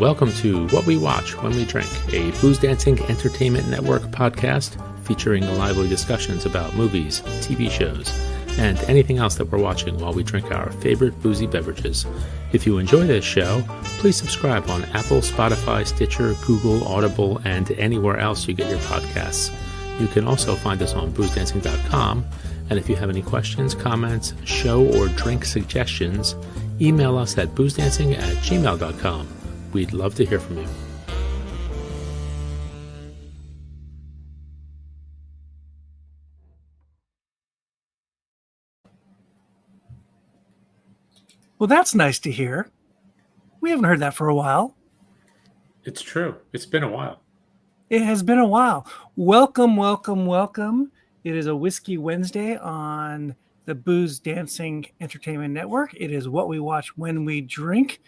Welcome to What We Watch When We Drink, a Booze Dancing Entertainment Network podcast featuring lively discussions about movies, TV shows, and anything else that we're watching while we drink our favorite boozy beverages. If you enjoy this show, please subscribe on Apple, Spotify, Stitcher, Google, Audible, and anywhere else you get your podcasts. You can also find us on boozdancing.com, and if you have any questions, comments, show or drink suggestions, email us at boozdancing@gmail.com. We'd love to hear from you. Well, that's nice to hear. We haven't heard that for a while. It's true. It's been a while. It has been a while. Welcome, welcome, welcome. It is a Whiskey Wednesday on the Booze Dancing Entertainment Network. It is What We Watch When We Drink.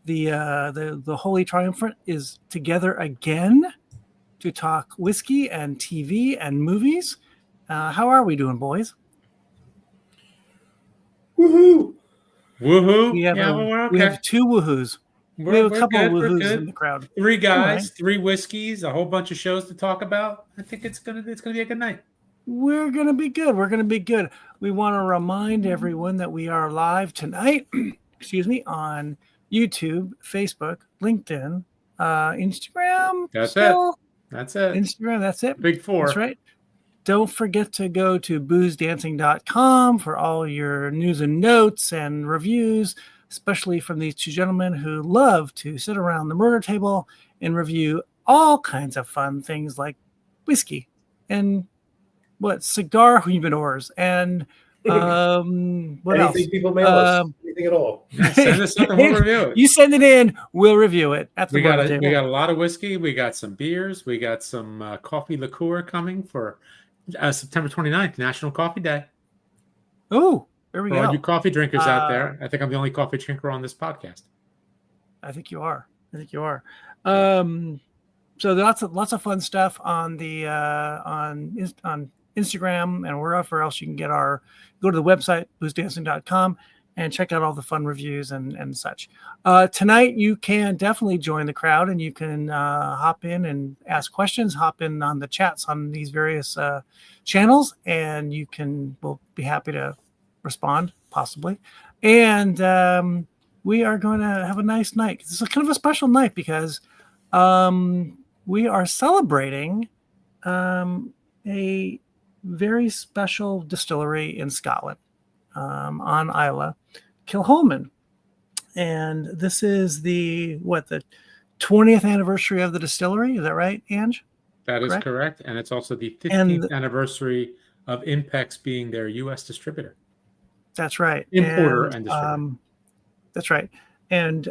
The Holy Triumvirate is together again to talk whiskey and TV and movies. How are we doing, boys? Woohoo! Woohoo! We have two woohoos. We have a couple of woohoos in the crowd. Three guys, Three whiskeys, a whole bunch of shows to talk about. I think it's gonna be a good night. We're gonna be good. We want to remind everyone that we are live tonight. On YouTube, Facebook, LinkedIn, Instagram. That's it. Instagram, that's it. Big four. That's right. Don't forget to go to boozdancing.com for all your news and notes and reviews, especially from these two gentlemen who love to sit around the murder table and review all kinds of fun things like whiskey and cigar humidors and what else? Anything people mail us, anything at all. Send us something, we'll review it. You send it in, we'll review it. We got a lot of whiskey. We got some beers. We got some coffee liqueur coming for September 29th, National Coffee Day. Oh, there we go. All you coffee drinkers out there. I think I'm the only coffee drinker on this podcast. I think you are. So lots of fun stuff on the on Instagram and wherever else you can go to the website boozdancing.com and check out all the fun reviews and such. Tonight you can definitely join the crowd and you can hop in and ask questions, hop in on the chats on these various channels, and we'll be happy to respond possibly. And we are going to have a nice night. This is kind of a special night because we are celebrating a very special distillery in Scotland on Islay, Kilchoman. And this is the 20th anniversary of the distillery. Is that right, Ange? That is correct. And it's also the 15th anniversary of Impex being their U.S. distributor. That's right. Importer and distributor. That's right. And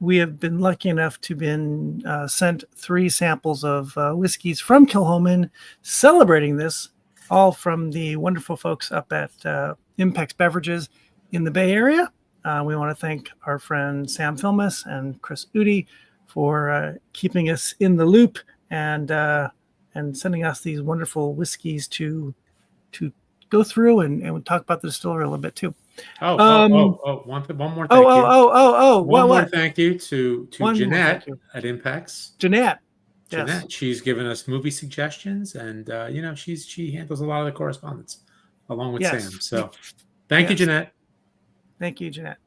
we have been lucky enough to been sent 3 samples of whiskeys from Kilchoman, celebrating this, all from the wonderful folks up at Impex Beverages in the Bay Area. We want to thank our friend Sam Filmus and Chris Udi for keeping us in the loop and sending us these wonderful whiskeys to go through and talk about the distillery a little bit too. One more thank you. One more thank you to Jeanette at Impex. Jeanette. Yes. She's given us movie suggestions, and she handles a lot of the correspondence along with Sam. So thank you, Jeanette. Thank you, Jeanette.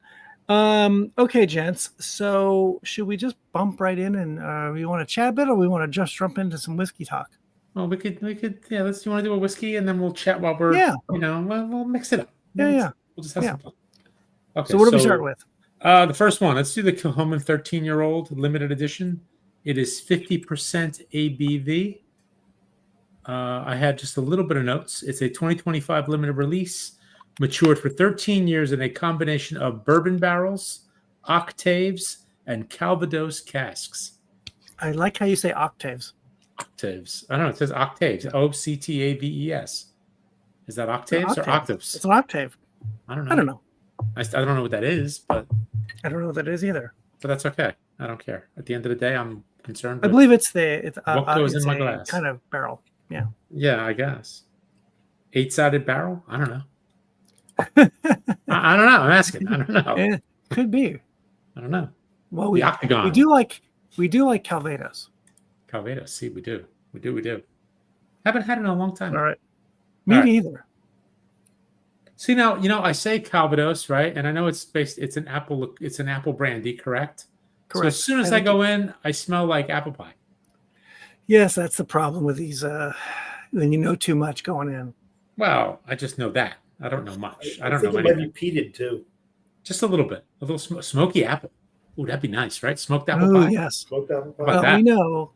Okay, gents. So should we just bump right in and we want to chat a bit, or we want to just jump into some whiskey talk? Well, we could. You want to do a whiskey, and then we'll chat while we're. We'll mix it up. We'll just have some fun. Okay, so what do we start with? The first one. Let's do the Kilchoman 13-year-old limited edition. It is 50% ABV. I had just a little bit of notes. It's a 2025 limited release, matured for 13 years in a combination of bourbon barrels, Octaves, and Calvados casks. I like how you say Octaves. Octaves. I don't know. It says Octaves. Octaves. Is that Octaves or Octaves? It's an octave. I don't know. I don't know what that is, but I don't know what that is either. But that's okay. I don't care. At the end of the day, I'm concerned. I believe it's what goes in my glass. Kind of barrel. Yeah. Yeah, I guess. 8-sided barrel. I don't know. I don't know. I'm asking. I don't know. It could be. I don't know. Well, The Octagon. we do like Calvados. Calvados. See, we do. Haven't had it in a long time. All right. Me All right. neither. See now, I say Calvados, right? And I know it's an apple brandy, correct? Correct. So as soon as I go in, I smell like apple pie. Yes, that's the problem with these. When you know too much going in. Well, I just know that. I don't know much. I don't think know it might anything. be peated too. Just a little bit. A little smoky apple. Ooh, that'd be nice, right? Smoked apple Oh pie. yes. Smoked apple pie. How about Well, we that? know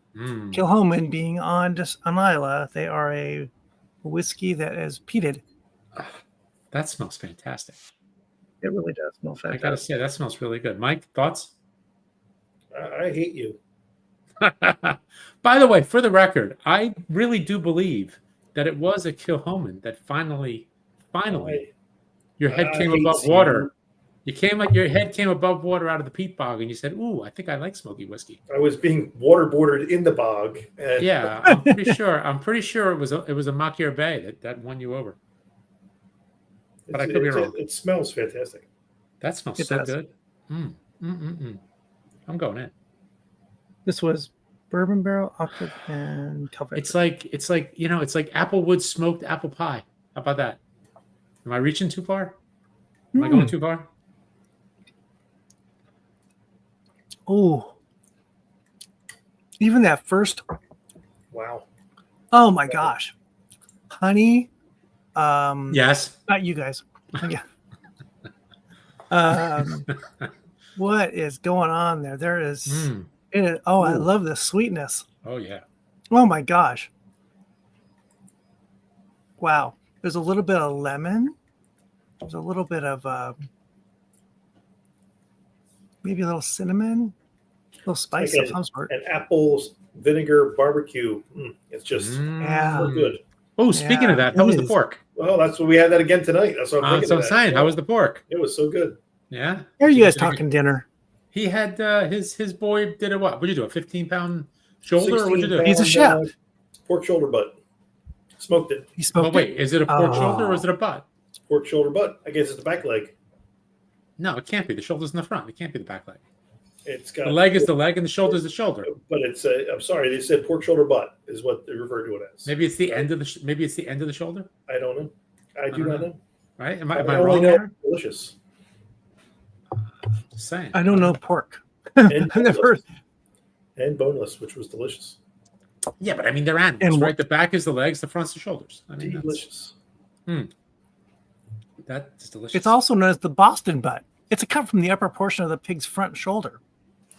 Kilchoman being on Islay, they are a whiskey that is peated. That smells fantastic. It really does smell I fantastic. gotta say, that smells really good. Mike, thoughts? I hate you. By the way, for the record, I really do believe that it was a Kilchoman that finally, your head came above water. Your head came above water out of the peat bog, and you said, "Ooh, I think I like smoky whiskey." I was being waterboarded in the bog. And Yeah, I'm pretty sure. It was a Macchier Bay that won you over. But I could be wrong. It smells fantastic. That smells It so does. good. I'm going in. This was bourbon barrel, Octave, and Calvados. It's like it's like applewood smoked apple pie. How about that? Am I reaching too far? Am I going too far? Oh, even that first. Wow. Oh my gosh, honey. Yes. Not you guys. Yeah. What is going on there? There is. I love the sweetness. Oh yeah. Oh my gosh. Wow. There's a little bit of lemon. There's a little bit of maybe a little cinnamon, a little spice of some sort. An apple vinegar barbecue. It's just so good. Oh, speaking of that, how was the pork? Well, that's what we had that again tonight. That's what I'm thinking. That's what I'm saying. How was the pork? It was so good. Yeah. Here you guys talking dinner. He had his boy did a what? What'd you do? A 15-pound shoulder? Or what'd you do? He's a chef. Pork shoulder butt. Smoked it. He smoked wait, is it a pork shoulder or is it a butt? It's pork shoulder butt. I guess it's the back leg. No, it can't be. The shoulder's in the front. It can't be the back leg. It's got the leg is the leg and the shoulder is the shoulder. But it's I'm sorry, they said pork shoulder butt is what they refer to it as. Maybe it's the end of the maybe it's the end of the shoulder. I don't know. I do not know. Right? Am I wrong there? Delicious. Just saying. I don't know pork. And I've never heard. And boneless, which was delicious. Yeah, but I mean they're animals, right? The back is the legs, the front's the shoulders. I mean, delicious. That's delicious. It's also known as the Boston butt. It's a cut from the upper portion of the pig's front shoulder,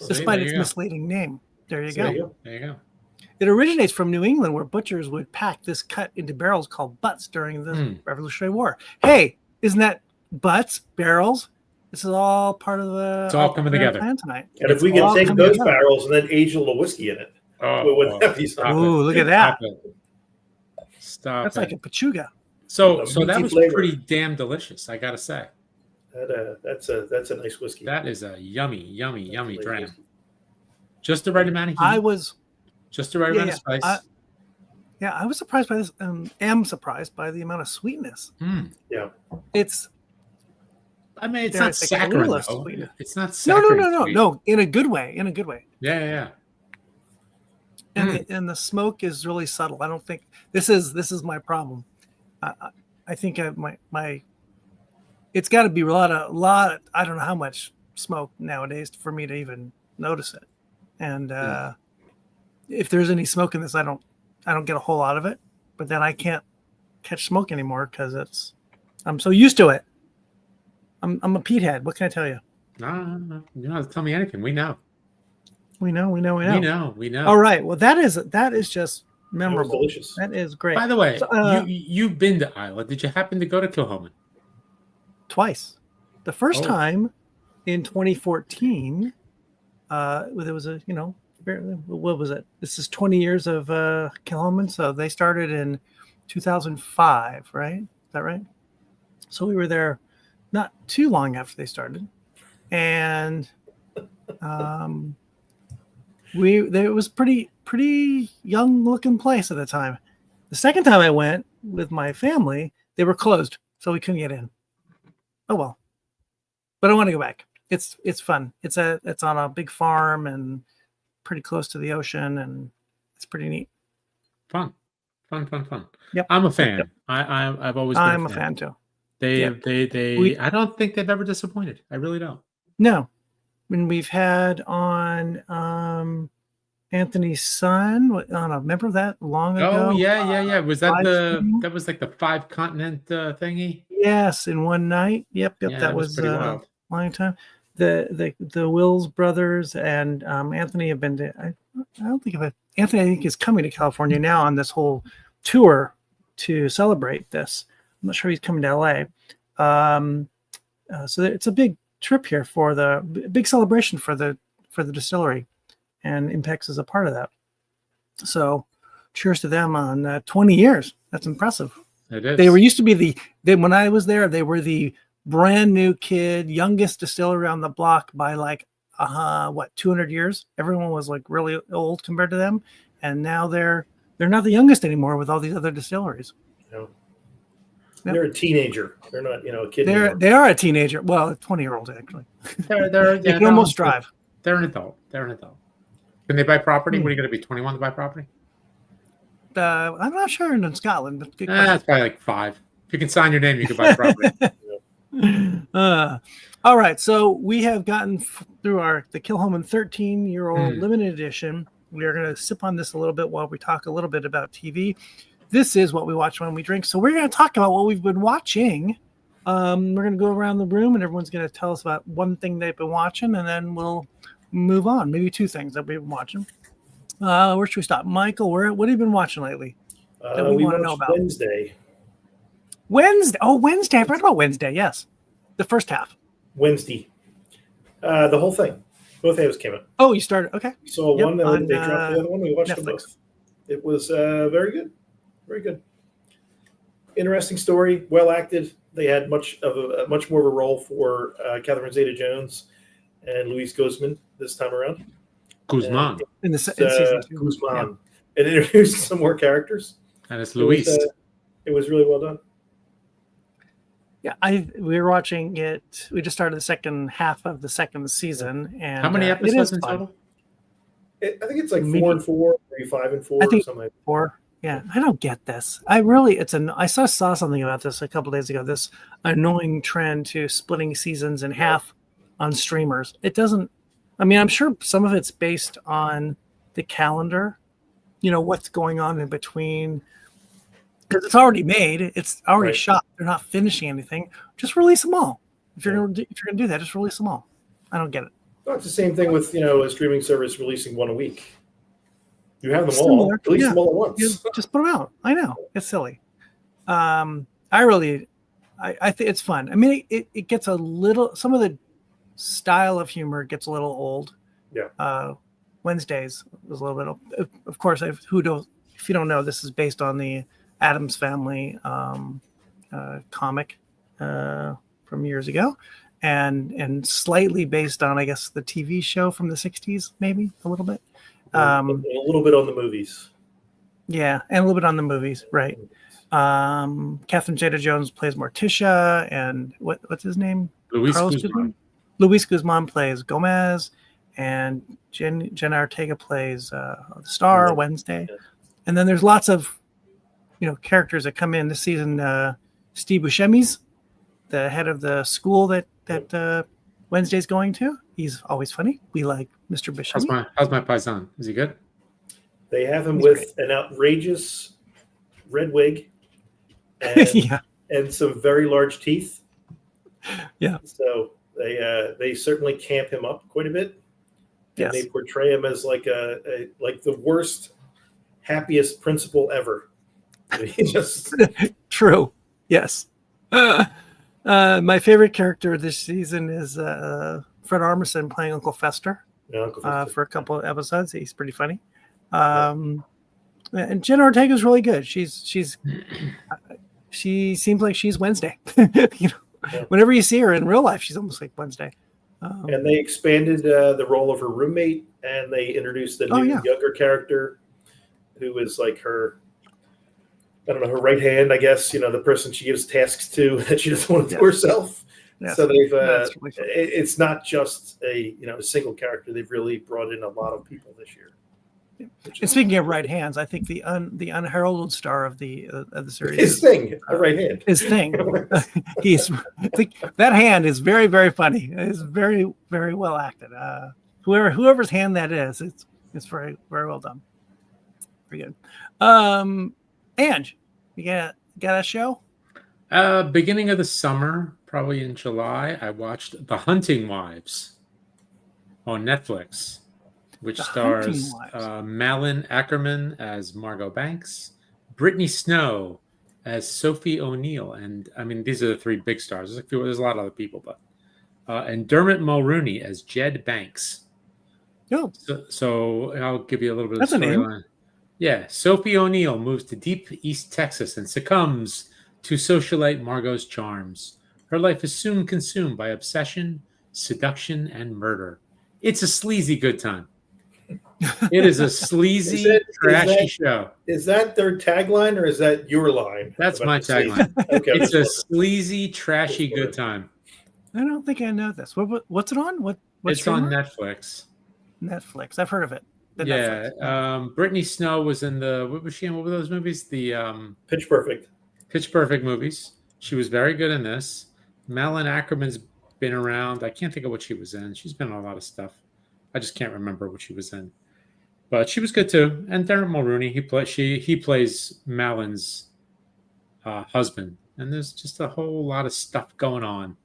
despite its misleading name. There you go. There you go. It originates from New England, where butchers would pack this cut into barrels called butts during the Revolutionary War. Hey, isn't that butts, barrels? This is all part of the. It's all coming together tonight. And if we can take those barrels and then age a little whiskey in it, look at that! Stop. That's like a pechuga. So that was pretty damn delicious, I gotta say. That's a nice whiskey. That is a yummy dram. Just the right amount of heat. Just the right amount of spice. I was surprised by this. Am surprised by the amount of sweetness. Yeah, it's not saccharine. It's not saccharine. No. In a good way. Yeah. And the smoke is really subtle. I don't think this is my problem. I think my it's got to be a lot. I don't know how much smoke nowadays for me to even notice it. And if there's any smoke in this, I don't get a whole lot of it. But then I can't catch smoke anymore because I'm so used to it. I'm a peat head. What can I tell you? No. You don't have to tell me anything. We know. We know. All right. Well, that is just memorable. That was delicious. That is great. By the way, you've been to Islay. Did you happen to go to Kilchoman? Twice. The first time in 2014, there was a what was it? This is 20 years of Kilchoman. So they started in 2005, right? Is that right? So we were there not too long after they started, and it was pretty young looking place at the time. The second time I went with my family, they were closed, so we couldn't get in. Oh well, but I want to go back. it's fun. It's on a big farm and pretty close to the ocean, and it's pretty neat. Fun. Yep. I'm a fan. Yep. I've always been I'm a fan too. I don't think they've ever disappointed. I really don't. No. When we've had on Anthony's son, remember that long ago? Oh yeah. Was that stream? that was like the 5-continent thingy? Yes, in one night. Yep. Yeah, That was pretty wild. a long time. The Wills brothers and Anthony have been to. I don't think of it. Anthony, I think, is coming to California now on this whole tour to celebrate this. I'm not sure he's coming to LA. So it's a big trip here for the big celebration for the distillery, and Impex is a part of that. So cheers to them on 20 years. That's impressive. It is. They used to be when I was there, they were the brand new youngest distillery on the block by 200 years. Everyone was like really old compared to them, and now they're not the youngest anymore with all these other distilleries. No. They're a teenager. They're not, a kid. They are a teenager. Well, a 20-year-old actually. They can almost drive. They're an adult. Can they buy property? What are you going to be 21 to buy property? I'm not sure in Scotland. But it's probably like 5. If you can sign your name, you can buy property. All right, so we have gotten through the Kilchoman 13-year-old limited edition. We are going to sip on this a little bit while we talk a little bit about TV. This is what we watch when we drink. So we're going to talk about what we've been watching. We're going to go around the room, and everyone's going to tell us about one thing they've been watching, and then we'll move on. Maybe 2 things that we've been watching. Where should we stop? Michael, what have you been watching lately that we want to know about? Wednesday. Oh, Wednesday. I've read about Wednesday, yes. The first half. Wednesday. The whole thing. Both halves came out. Oh, you started. Okay. So one, they dropped the other one. We watched them both. It was very good. Very good. Interesting story. Well acted. They had much more of a role for Catherine Zeta-Jones and Luis Guzman this time around. Guzman. In season 2. Guzman. Yeah. It introduced some more characters. And it's Luis. It was really well done. Yeah, we were watching it. We just started the second half of the second season. And how many episodes in total? I think it's like 4 and 4, maybe 5 and 4. I think something like 4. Yeah, I don't get this. I saw something about this a couple days ago. This annoying trend to splitting seasons in half on streamers. It doesn't. I mean, I'm sure some of it's based on the calendar. What's going on in between. Because it's already made, it's already shot. They're not finishing anything. Just release them all. If you're gonna do that, just release them all. I don't get it. Well, it's the same thing with a streaming service releasing one a week. You have them all. Release them all at once. Just put them out. I know it's silly. I think it's fun. I mean, it gets a little. Some of the style of humor gets a little old. Yeah. Wednesdays was a little bit. Of course, if you don't know, this is based on the Addams Family comic from years ago, and slightly based on, I guess, the TV show from the 60s, maybe a little bit. A little bit on the movies. Yeah, and a little bit on the movies, right. Catherine Zeta-Jones plays Morticia, and what's his name? Luis Guzman. Luis Guzman plays Gomez, and Jenna Ortega plays the star, Wednesday. And then there's lots of characters that come in this season. Steve Buscemi's the head of the school that Wednesday's going to. He's always funny. We like Mr. Buscemi. How's my paisan? Is he good? They have him with an outrageous red wig and, and some very large teeth. Yeah. So they certainly camp him up quite a bit. And they portray him as like the worst, happiest principal ever. He just true. Yes. My favorite character this season is Fred Armisen playing Uncle Fester. Yeah, Uncle Fester. For a couple of episodes. He's pretty funny. And Jenna Ortega is really good. She seems like she's Wednesday. Whenever you see her in real life, she's almost like Wednesday. And they expanded the role of her roommate, and they introduced a new younger character who is like her, I don't know, her right hand, I guess, the person she gives tasks to that she doesn't want to do herself. Yes. So they've Really it's not just a single character. They've really brought in a lot of people this year. And speaking of right hands, I think the unheralded star of the series his thing, a right hand. His thing. That hand is very, very funny. It's very, very well acted. Whoever's hand that is, it's very, very well done. Very good. Ange, you got a show? Beginning of the summer, probably in July, I watched The Hunting Wives on Netflix, which stars Malin Ackerman as Margot Banks, Brittany Snow as Sophie O'Neill, and I mean these are the three big stars. There's a lot of other people, but and Dermot Mulroney as Jed Banks. Oh, so I'll give you a little bit That's of a name. storyline. Yeah, Sophie O'Neill moves to deep East Texas and succumbs to socialite Margot's charms. Her life is soon consumed by obsession, seduction, and murder. It's a sleazy good time. It is a sleazy, trashy show. Is that their tagline or is that your line? That's my tagline. Okay, it's a sleazy, trashy good time. I don't think I know this. What's it on? What's it's on Netflix. Netflix. I've heard of it. Brittany Snow was in what was she in? What were those movies? The Pitch Perfect. Pitch Perfect movies. She was very good in this. Malin Ackerman's been around. I can't think of what she was in. She's been in a lot of stuff. I just can't remember what she was in. But she was good too. And Dermot Mulroney, he plays Malin's husband. And there's just a whole lot of stuff going on.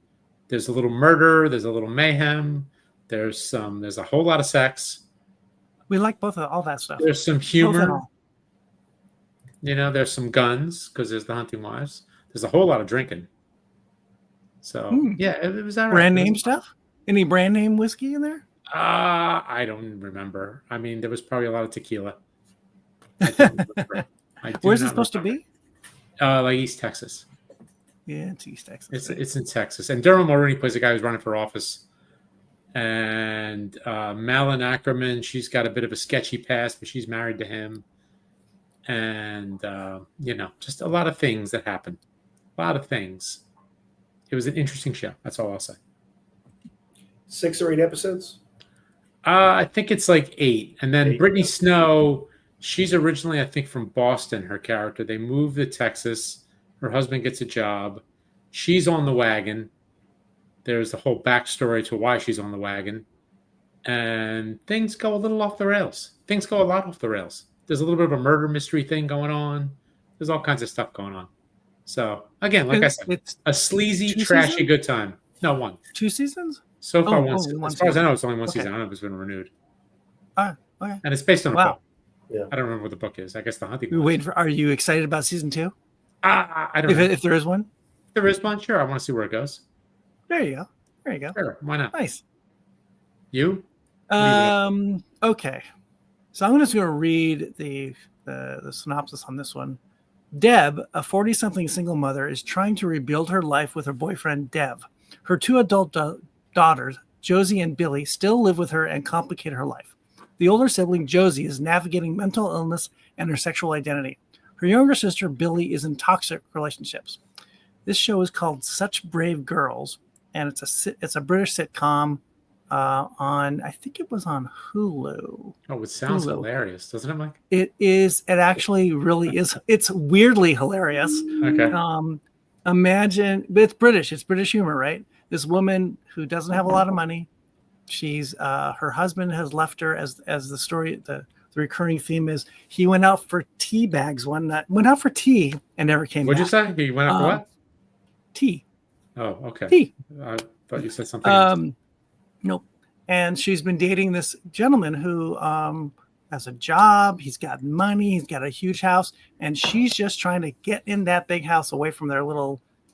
There's a little murder. There's a little mayhem. There's a whole lot of sex. We like all that stuff. There's some humor. There's some guns because there's the Hunting Wives. There's a whole lot of drinking. So it was all right. Brand name stuff? Any brand name whiskey in there? I don't remember. I mean, there was probably a lot of tequila. Where's it supposed to be? Like East Texas. Yeah, it's East Texas. It's in Texas. And Dermot Mulroney plays a guy who's running for office. And Malin Ackerman, she's got a bit of a sketchy past, but she's married to him. And, just a lot of things that happen. A lot of things. It was an interesting show. That's all I'll say. 6 or 8 episodes? I think it's like 8. And then 8. Brittany Snow, she's originally, I think, from Boston, her character. They moved to Texas. Her husband gets a job. She's on the wagon. There's a whole backstory to why she's on the wagon. And things go a little off the rails. Things go a lot off the rails. There's a little bit of a murder mystery thing going on. There's all kinds of stuff going on. So, again, like I said, it's a sleazy, trashy good time. No, 1. 2 seasons? So far, 1 season. As far as I know, it's only 1 season. I don't know if it's been renewed. Okay. And it's based on a book. Yeah. I don't remember what the book is. I guess The Hunting. Are you excited about season 2? I don't know. If there is one? If there is one, sure. I want to see where it goes. There you go. Sure. Why not? Nice. You? Okay. So I'm just going to read the synopsis on this one. Deb, a 40-something single mother, is trying to rebuild her life with her boyfriend, Dev. Her 2 adult daughters, Josie and Billy, still live with her and complicate her life. The older sibling, Josie, is navigating mental illness and her sexual identity. Her younger sister, Billy, is in toxic relationships. This show is called Such Brave Girls, and it's a British sitcom on, I think it was on Hulu. Oh, it sounds hilarious, doesn't it, Mike? It is. It actually really is. It's weirdly hilarious. Okay. Imagine, but it's British. It's British humor, right? This woman who doesn't have a lot of money. She's her husband has left her. As the story, the recurring theme is, he went out for tea bags one night. Went out for tea and never came back. What'd you say? He went out for what? Tea. Oh, okay. Tea. I thought you said something else. Nope. And she's been dating this gentleman who has a job. He's got money. He's got a huge house. And she's just trying to get in that big house away from their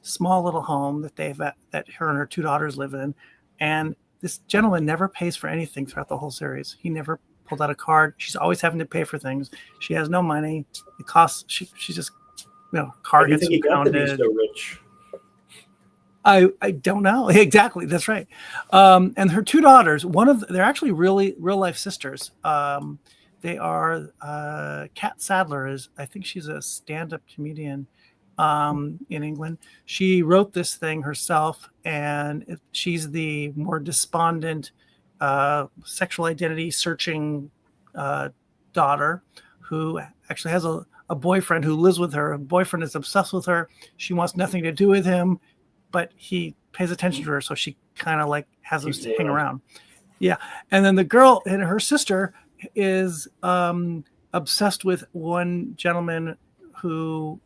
small little home that her and her 2 daughters live in. And this gentleman never pays for anything throughout the whole series. He never pulled out a card. She's always having to pay for things. She has no money. It costs. She just, card gets impounded. So rich. I don't know exactly. That's right. And her 2 daughters, they're actually really real life sisters. They are Kat Sadler I think she's a stand-up comedian. in England. She wrote this thing herself, and she's the more despondent, sexual identity searching daughter who actually has a boyfriend who lives with her. Her boyfriend is obsessed with her. She wants nothing to do with him, but he pays attention to her, so she kind of like has him hang around. Yeah. And then the girl and her sister is obsessed with one gentleman who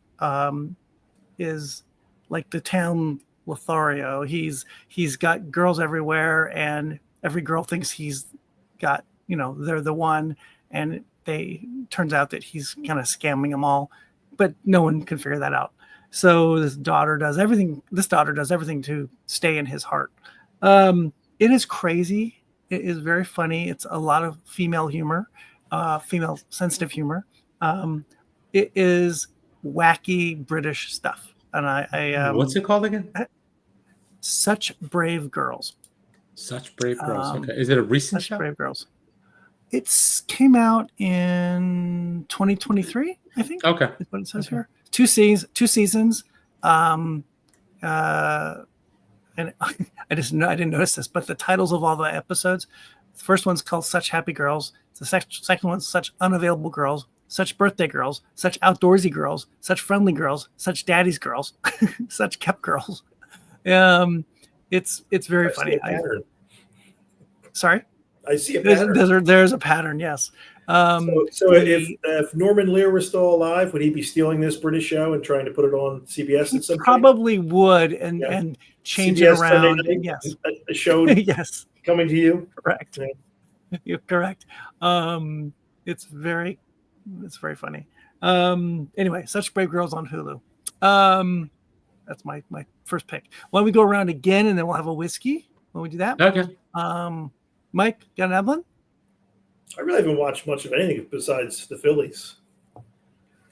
is like the town Lothario. He's got girls everywhere, and every girl thinks he's got, they're the one, and turns out that he's kind of scamming them all, but no one can figure that out. So this daughter does everything to stay in his heart. It is crazy. It is very funny. It's a lot of female humor, female sensitive humor. It is wacky British stuff. And I what's it called again? Such Brave Girls. Such Brave Girls. Okay. Is it a recent show? Brave Girls. It came out in 2023, I think. Okay. Is what it says here. Two seasons. And I didn't notice this, but the titles of all the episodes, the first one's called Such Happy Girls. The second one's Such Unavailable Girls, Such Birthday Girls, Such Outdoorsy Girls, Such Friendly Girls, Such Daddy's Girls, Such Kept Girls. It's very funny. Sorry? I see a pattern. There's a pattern, yes. If Norman Lear was still alive, would he be stealing this British show and trying to put it on CBS at some point? Probably would, and change CBS it around. Night, yes, a show yes, coming to you. Correct. Yeah. You're correct. It's very funny. Anyway, Such Brave Girls on Hulu. That's my first pick. Why don't we go around again, and then we'll have a whiskey when we do that? Okay. Mike, got an Evelyn? I really haven't watched much of anything besides the Phillies.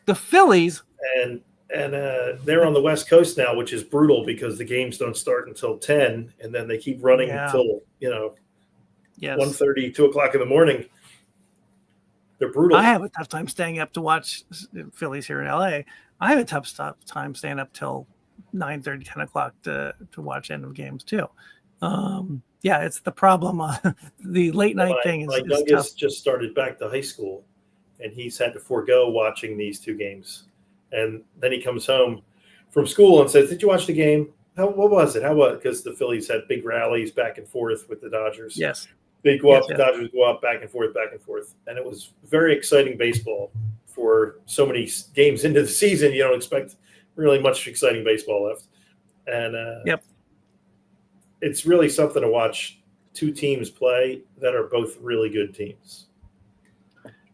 The Phillies? And they're on the West Coast now, which is brutal because the games don't start until 10, and then they keep running until 1:30, 2 o'clock in the morning. They're brutal. I have a tough time staying up to watch Phillies here in LA. I have a tough time staying up till 9:30, 10 o'clock to watch end of games too. It's the problem. The late night thing is youngest tough. Just started back to high school, and he's had to forego watching these two games. And then he comes home from school and says, "Did you watch the game? What was it? How was it?" Because the Phillies had big rallies back and forth with the Dodgers. Yes. They go up, the Dodgers go up, back and forth. And it was very exciting baseball for so many games into the season. You don't expect really much exciting baseball left. And it's really something to watch two teams play that are both really good teams.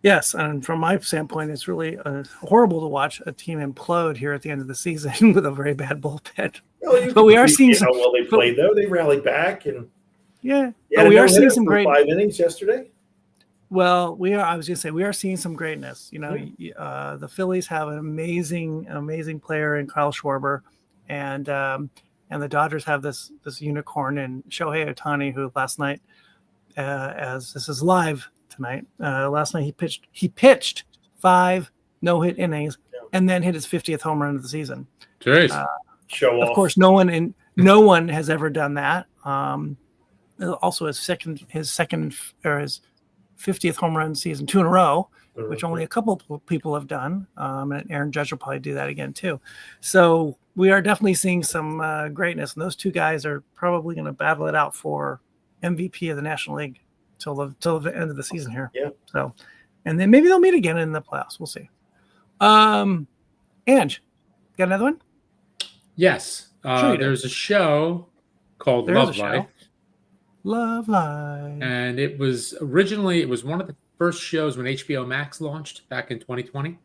Yes, and from my standpoint, it's really horrible to watch a team implode here at the end of the season with a very bad bullpen. Well, but we are seeing how well they played, though. They rallied back, and but we are seeing some great 5 innings yesterday. Well, we are. I was going to say we are seeing some greatness. The Phillies have an amazing player in Kyle Schwarber, and the Dodgers have this unicorn in Shohei Ohtani, who last night, as this is live tonight, last night he pitched 5 no-hit innings and then hit his 50th home run of the season. Jeez. Show off. Of course, no one has ever done that. Also, his 50th home run season, 2 in a row, which only a couple of people have done. And Aaron Judge will probably do that again too. So we are definitely seeing some greatness, and those two guys are probably going to battle it out for MVP of the National League till the end of the season here. Yeah. So, and then maybe they'll meet again in the playoffs. We'll see. Ange, got another one? Yes. There's a show called Love Life. Love Life. And it was one of the first shows when HBO Max launched back in 2020.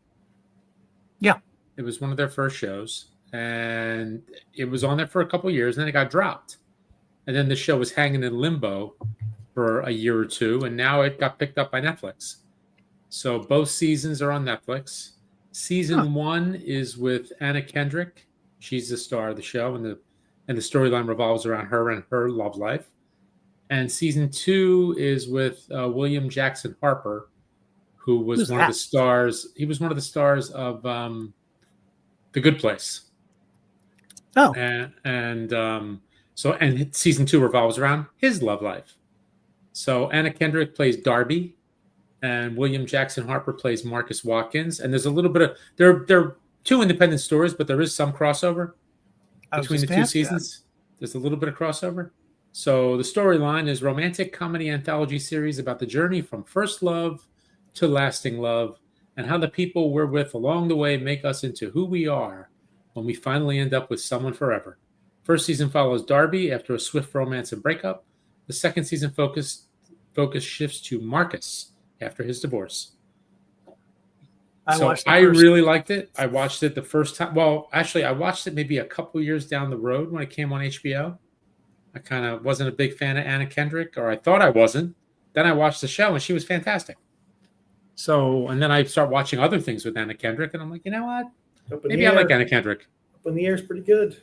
Yeah. It was one of their first shows. And it was on there for a couple of years, and then it got dropped. And then the show was hanging in limbo for a year or two, and now it got picked up by Netflix. So both seasons are on Netflix. Season 1 is with Anna Kendrick. She's the star of the show, and the storyline revolves around her and her love life. And season 2 is with William Jackson Harper, who was one of the stars. He was one of the stars of The Good Place. Oh, and season 2 revolves around his love life. So Anna Kendrick plays Darby, and William Jackson Harper plays Marcus Watkins. And there's a little bit of they're 2 independent stories, but there is some crossover between the 2 seasons. There's a little bit of crossover. So the storyline is romantic comedy anthology series about the journey from first love to lasting love, and how the people we're with along the way make us into who we are when we finally end up with someone forever. First season follows Darby after a swift romance and breakup. The second season focus shifts to Marcus after his divorce. I really liked it. I watched it the first time. Well, actually, I watched it maybe a couple years down the road when it came on HBO. I kind of wasn't a big fan of Anna Kendrick, or I thought I wasn't. Then I watched the show, and she was fantastic. So, and then I start watching other things with Anna Kendrick, and I'm like, you know what? Maybe I like Anna Kendrick. Up in the Air is pretty good.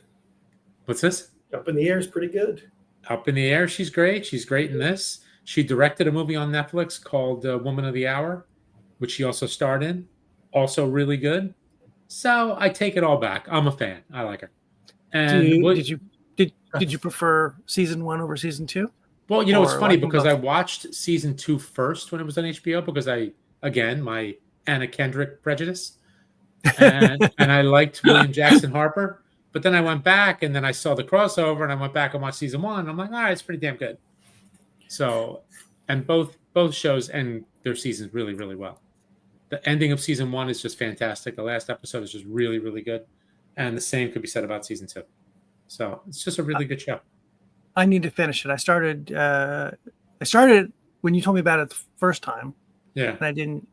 What's this? Up in the Air is pretty good. Up in the Air, she's great. She's great in this. She directed a movie on Netflix called Woman of the Hour, which she also starred in. Also really good. So I take it all back. I'm a fan. I like her. And did you prefer season 1 over season 2? Well, you know, it's funny because I watched season 2 first when it was on HBO because my Anna Kendrick prejudice. And I liked William Jackson Harper. But then I went back and then I saw the crossover and I went back and watched season 1. And I'm like, all right, it's pretty damn good. So, and both shows end their seasons really, really well. The ending of season 1 is just fantastic. The last episode is just really, really good. And the same could be said about season 2. So it's just a really good show. I need to finish it. I started when you told me about it the first time. Yeah. And I didn't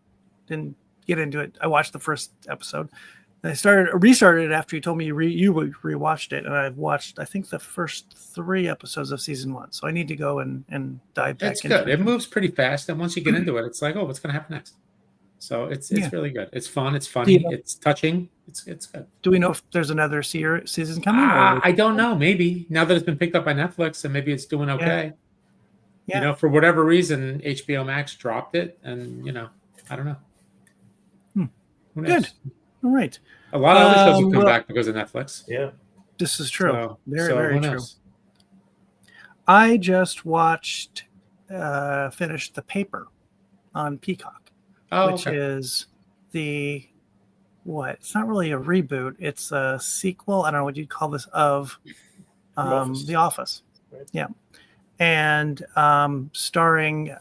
get into it. I watched the first episode. And I restarted it after you told me you rewatched it. And I've watched, I think, the first 3 episodes of season 1. So I need to go and dive back into it. It's good. It moves pretty fast. And once you get into it, it's like, oh, what's going to happen next? So it's really good. It's fun. It's funny. It's touching. It's good. Do we know if there's another season coming? I don't know. Maybe now that it's been picked up by Netflix and maybe it's doing okay. Yeah. You know, for whatever reason, HBO Max dropped it, and I don't know. Who knows? Good. All right. A lot of other shows have come back because of Netflix. Yeah, this is true. So, very true. I just finished The Paper on Peacock, which is it's not really a reboot. It's a sequel. I don't know what you'd call this of The Office. Right. Yeah. And starring,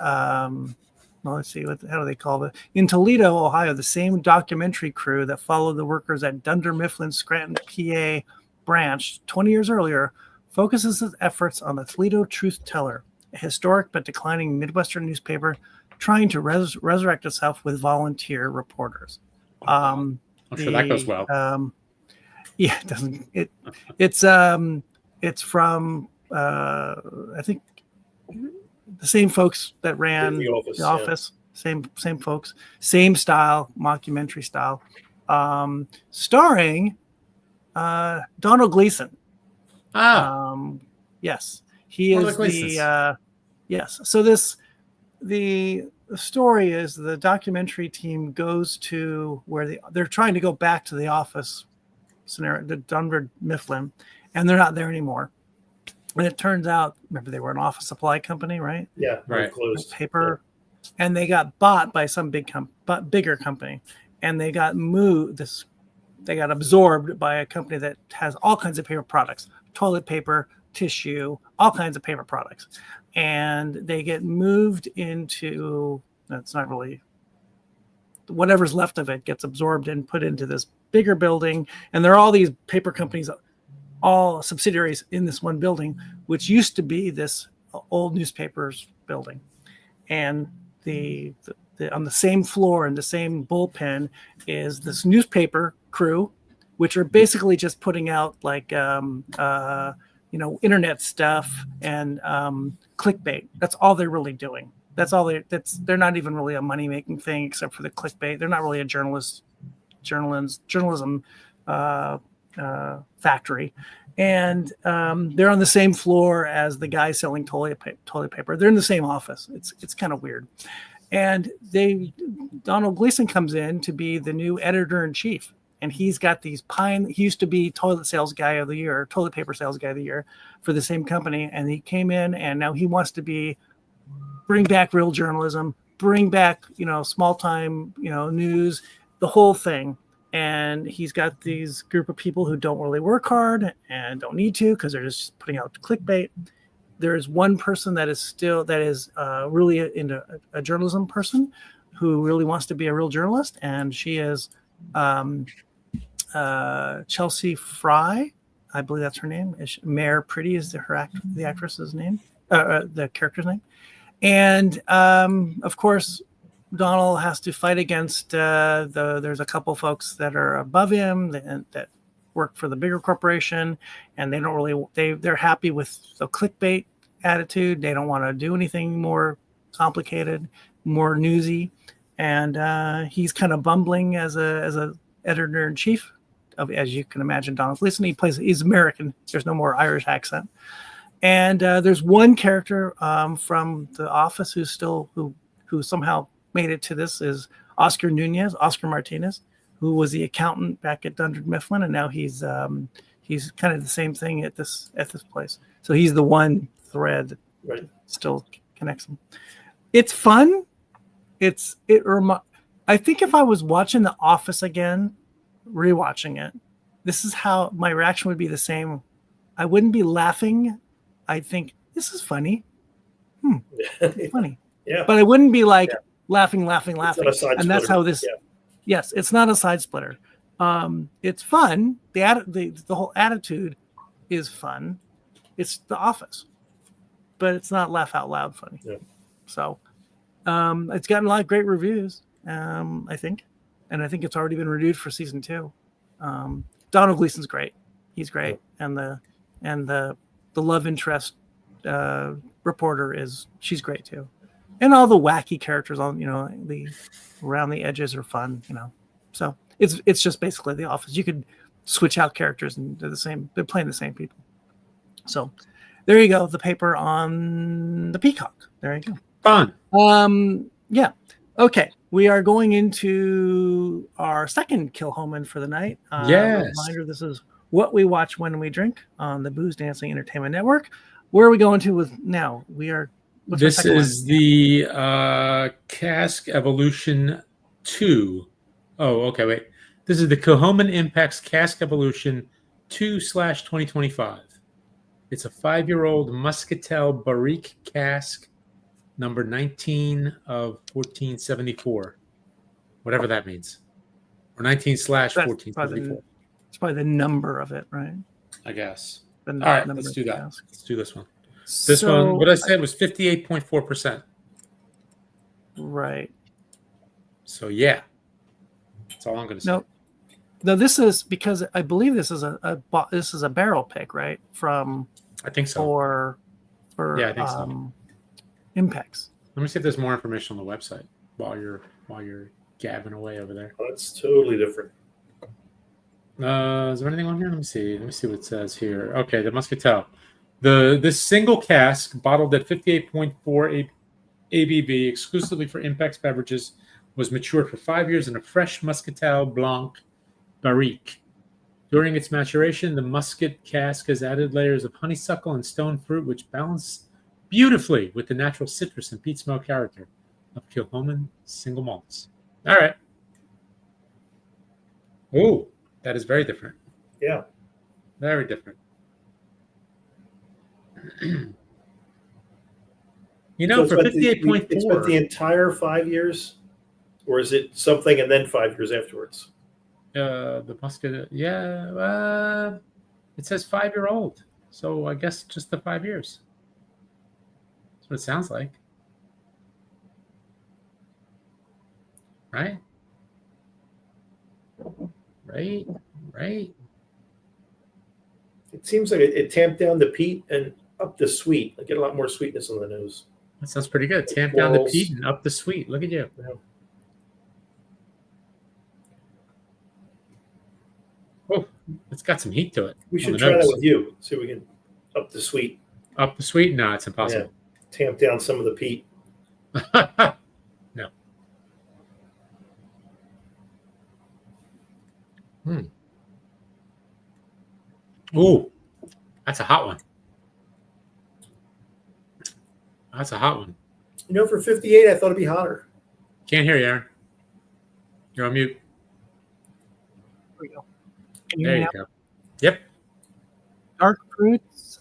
let's see, how do they call it? In Toledo, Ohio, the same documentary crew that followed the workers at Dunder Mifflin Scranton, PA branch 20 years earlier focuses its efforts on the Toledo Truth Teller, a historic but declining Midwestern newspaper trying to resurrect itself with volunteer reporters. I'm sure that goes well. Yeah, it doesn't. It's from I think the same folks that ran The Office. Yeah. Same folks, same style, mockumentary style, starring Donald Gleason. Yes, he is the yes. So the story is the documentary team goes to where they're trying to go back to the office scenario, the Dunder Mifflin, and they're not there anymore. And it turns out, remember, they were an office supply company, right? Yeah, right. Closed. Paper, and they got bought by some bigger company, and they got moved. They got absorbed by a company that has all kinds of paper products, toilet paper, tissue, all kinds of paper products, and they get moved into. That's not really. Whatever's left of it gets absorbed and put into this bigger building, and there are all these paper companies, all subsidiaries in this one building, which used to be this old newspapers building. And the on the same floor in the same bullpen is this newspaper crew, which are basically just putting out like internet stuff and clickbait. That's all they're really doing. They're not even really a money making thing except for the clickbait. They're not really a journalism factory, and they're on the same floor as the guy selling toilet paper. They're in the same office. It's kind of weird. And Donald Gleason comes in to be the new editor in chief, and he's got these he used to be toilet sales guy of the year, toilet paper sales guy of the year for the same company, and he came in, and now he wants to bring back real journalism, bring back small time news, the whole thing. And he's got these group of people who don't really work hard and don't need to because they're just putting out clickbait. There's one person that is really into a journalism person who really wants to be a real journalist, and she is Chelsea Fry, I believe that's her name. Mayor Pretty is the actress's name, the character's name. And of course, Donald has to fight against there's a couple folks that are above him that work for the bigger corporation, and they don't really they're happy with the clickbait attitude. They don't want to do anything more complicated, more newsy, and he's kind of bumbling as a editor in chief of, as you can imagine, Donald Gleason. He's American. There's no more Irish accent. And there's one character from The Office who somehow made it to this is Oscar Martinez, who was the accountant back at Dunder Mifflin, and now he's kind of the same thing at this place. So he's the one thread that still connects them. It's fun. I think if I was watching The Office again, rewatching it, this is how my reaction would be the same. I wouldn't be laughing. I'd think this is funny. Funny. Yeah. But I wouldn't be like laughing. And that's how this. Yeah. Yes, it's not a side splitter. It's fun. The whole attitude is fun. It's The Office, but it's not laugh out loud funny. Yeah. So it's gotten a lot of great reviews, I think, and I think it's already been renewed for season 2. Donald Gleason's great. He's great, and the love interest reporter she's great too, and all the wacky characters on the around the edges are fun. So it's just basically The Office. You could switch out characters and they're playing the same people. So there you go. The paper on the Peacock. There you go. Fun. Yeah. Okay. We are going into our second Kilchoman for the night. Yes. Reminder: this is what we watch when we drink on the Booze Dancing Entertainment Network. Where are we going to with now? This is the Cask Evolution 2. Oh, okay, wait. This is the Kilchoman Impex Cask Evolution 2/2025. It's a 5-year-old Muscatel Barrique cask, number 19 of 1474. Whatever that means. Or 19/1474. It's probably the number of it, right? I guess. All right, let's do that. Cask. Let's do this one. This one, what I said was 58.4%. Right. So yeah, that's all I'm going to say. No, this is because I believe this is a barrel pick, right? From I think so. For I think so. Impex. Let me see if there's more information on the website while you're gabbing away over there. That's totally different. Is there anything on here? Let me see what it says here. Okay, the Muscatel. This single cask, bottled at 58.4 ABV, exclusively for Impex Beverages, was matured for 5 years in a fresh Muscatel Blanc Barrique. During its maturation, the muscat cask has added layers of honeysuckle and stone fruit, which balance beautifully with the natural citrus and peat smoke character of Kilchoman single malts. All right. Oh, that is very different. Yeah. Very different. For 58.4. It's been the entire 5 years, or is it something and then 5 years afterwards? The muscat, it says 5-year-old, so I guess just the 5 years. That's what it sounds like, right? It seems like it tamped down the peat and up the sweet. I get a lot more sweetness on the nose. That sounds pretty good. Tamp down the peat and up the sweet. Look at you. Yeah. Oh, it's got some heat to it. We should try that with you. See if we can up the sweet. Up the sweet? No, it's impossible. Yeah. Tamp down some of the peat. No. Ooh, that's a hot one. That's a hot one. You know, for 58, I thought it'd be hotter. Can't hear you, Aaron. You're on mute. There we go. Can you There hear you me now? go. Yep. Dark fruits.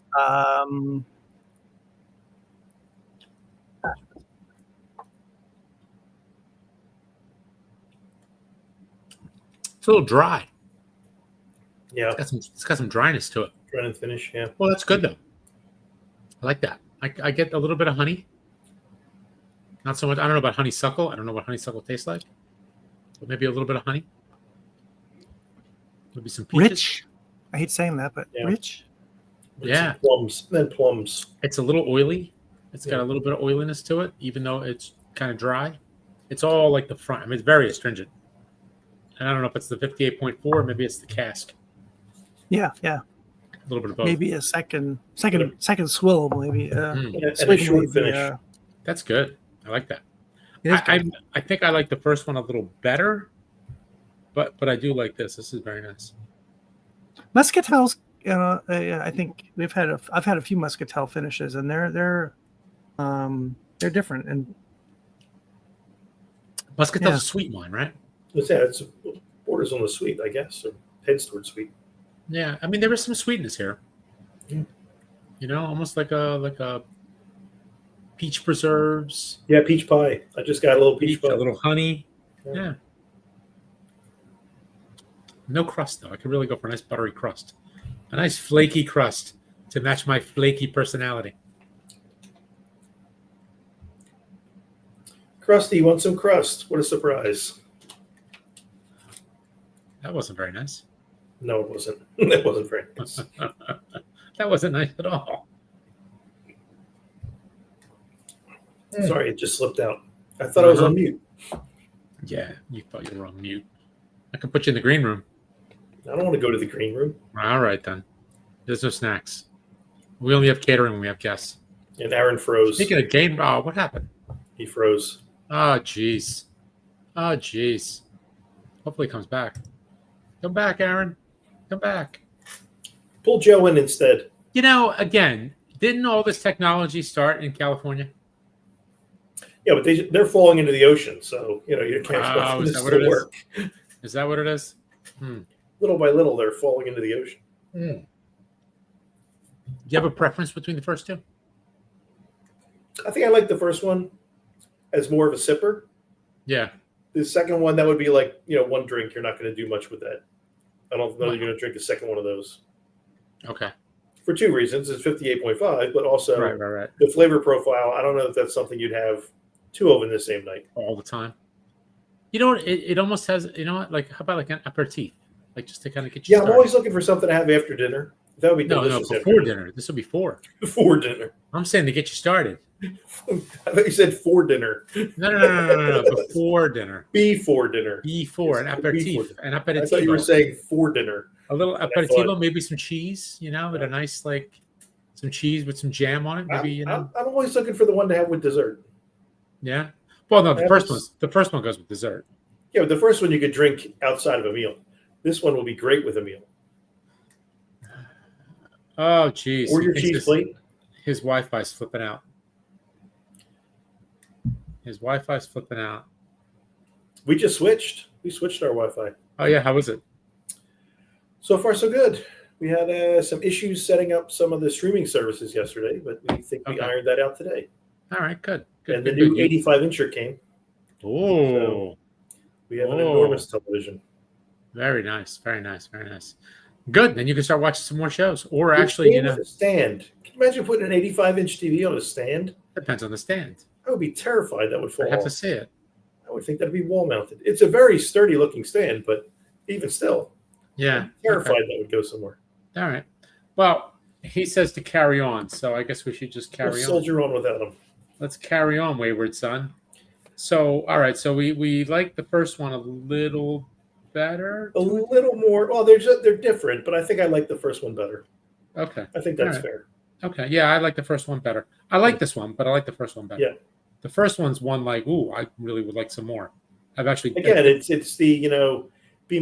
It's a little dry. Yeah. It's got some dryness to it. Trying to finish. Yeah. Well, that's good, though. I like that. I get a little bit of honey. Not so much. I don't know about honeysuckle. I don't know what honeysuckle tastes like. But maybe a little bit of honey. Maybe some peaches. Rich. I hate saying that, but rich. Yeah. Plums. Then plums. It's a little oily. It's got a little bit of oiliness to it, even though it's kind of dry. It's all like the front. I mean, it's very astringent. And I don't know if it's the 58.4 or maybe it's the cask. Yeah. A little bit of both. Maybe a second swill, maybe. And a short finish. That's good. I like that. I think I like the first one a little better, but I do like this. This is very nice. Muscatels, I think I've had a few Muscatel finishes, and they're different. And Muscatel's a sweet wine, right? It's borders on the sweet, I guess, or heads towards sweet. Yeah, I mean there is some sweetness here. Yeah. You know, almost like a peach preserves. Yeah, peach pie. I just got a little peach pie. A little honey. Yeah. No crust though. I could really go for a nice buttery crust, a nice flaky crust to match my flaky personality. Krusty, want some crust? What a surprise! That wasn't very nice. No, it wasn't. That wasn't very nice. That wasn't nice at all. Sorry, it just slipped out. I thought I was on mute. Yeah, you thought you were on mute. I can put you in the green room. I don't want to go to the green room. All right, then. There's no snacks. We only have catering when we have guests. And Aaron froze. Speaking of game, what happened? He froze. Oh, jeez. Hopefully he comes back. Come back, Aaron. Come back. Pull Joe in instead. You know, again, didn't all this technology start in California? Yeah, but they're falling into the ocean, so you can't expect this to work. Is that what it is? Little by little, they're falling into the ocean. Do you have a preference between the first two? I think I like the first one as more of a sipper. Yeah. The second one, that would be like, one drink. You're not going to do much with that. I don't know you're going to drink a second one of those. Okay. For two reasons. It's 58.5, but also right. The flavor profile. I don't know if that's something you'd have two of in the same night. All the time. You know what? It almost has, like, how about like an aperitif? Like just to kind of get you started. I'm always looking for something to have after dinner. That would be delicious. No, before dinner. This would be before. Before dinner. I'm saying to get you started. I thought you said for dinner. No. Before dinner. Before dinner. Before an aperitif. An aperitivo. I thought you were saying for dinner. A little aperitivo, maybe some cheese. With a nice some cheese with some jam on it. Maybe I'm always looking for the one to have with dessert. Yeah. Well, no, the first one goes with dessert. Yeah, but the first one you could drink outside of a meal. This one will be great with a meal. Oh, geez. Or your cheese plate. His Wi-Fi's flipping out. We just switched. We switched our Wi-Fi. Oh, yeah. How was it? So far, so good. We had some issues setting up some of the streaming services yesterday, but we think we ironed that out today. All right, good. And the new 85-incher came. Oh. So we have an enormous television. Very nice. Good. Then you can start watching some more shows. Or actually, a stand. Can you imagine putting an 85-inch TV on a stand? Depends on the stand. I would be terrified that would fall off. I have to see it. I would think that'd be wall mounted. It's a very sturdy looking stand, but even still, yeah, terrified that would go somewhere. All right. Well, he says to carry on, so I guess we should just carry on. Soldier on without him. Let's carry on, wayward son. So, all right. So we like the first one a little better. A little more. Well, they're different, but I think I like the first one better. Okay. I think that's fair. Okay. Yeah, I like the first one better. I like this one, but I like the first one better. Yeah. The first one's one like, ooh, I really would like some more. I've actually it's the B- A+.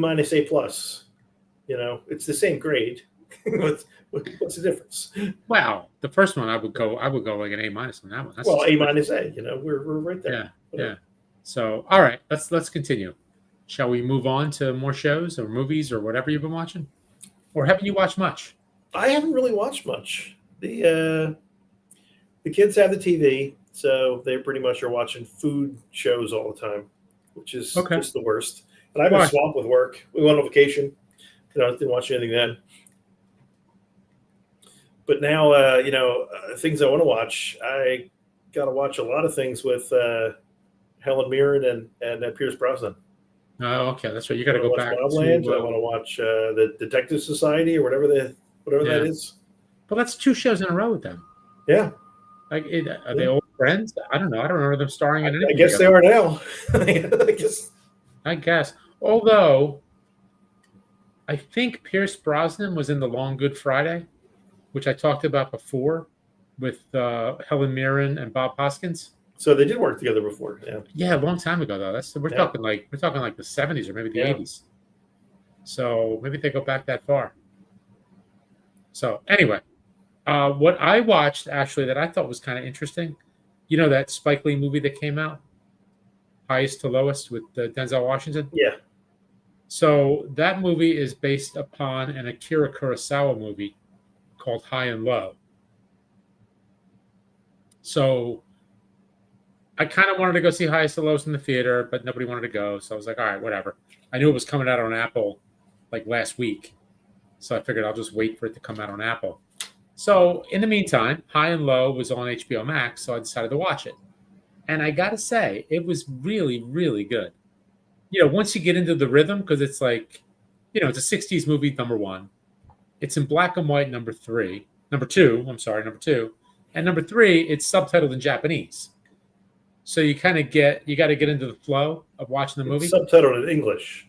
It's the same grade. What's the difference? Wow, the first one I would go like an A- on that one. That's well, A-, we're right there. Yeah, yeah. So, all right, let's continue. Shall we move on to more shows or movies or whatever you've been watching? Or haven't you watched much? I haven't really watched much. The kids have the TV, so they pretty much are watching food shows all the time, which is just the worst. And I've been swamped with work. We went on vacation. Didn't watch anything then. But now, things I want to watch, I got to watch a lot of things with Helen Mirren and Pierce Brosnan. Oh, okay, that's right. You got to go back. Wildlands. I want to watch the Detective Society or whatever that is. Well, that's 2 shows in a row with them. Yeah. Like, are they old friends? I don't know. I don't remember them starring in anything. I guess together. They are now. I guess. Although, I think Pierce Brosnan was in The Long Good Friday, which I talked about before with Helen Mirren and Bob Hoskins. So they did work together before. Yeah, a long time ago though. We're talking like the 70s or maybe the 80s. So maybe they go back that far. So anyway, what I watched actually that I thought was kind of interesting, that Spike Lee movie that came out, Highest to Lowest with Denzel Washington. Yeah. So that movie is based upon an Akira Kurosawa movie called High and Low. So I kind of wanted to go see Highest to Lowest in the theater, but nobody wanted to go. So I was like, all right, whatever. I knew it was coming out on Apple like last week. So I figured I'll just wait for it to come out on Apple. So in the meantime, High and Low was on HBO Max, so I decided to watch it. And I got to say, it was really, really good. Once you get into the rhythm, because it's like, it's a 60s movie, number 1. It's in black and white, number 2. And number 3, it's subtitled in Japanese. So you got to get into the flow of watching the movie. It's subtitled in English.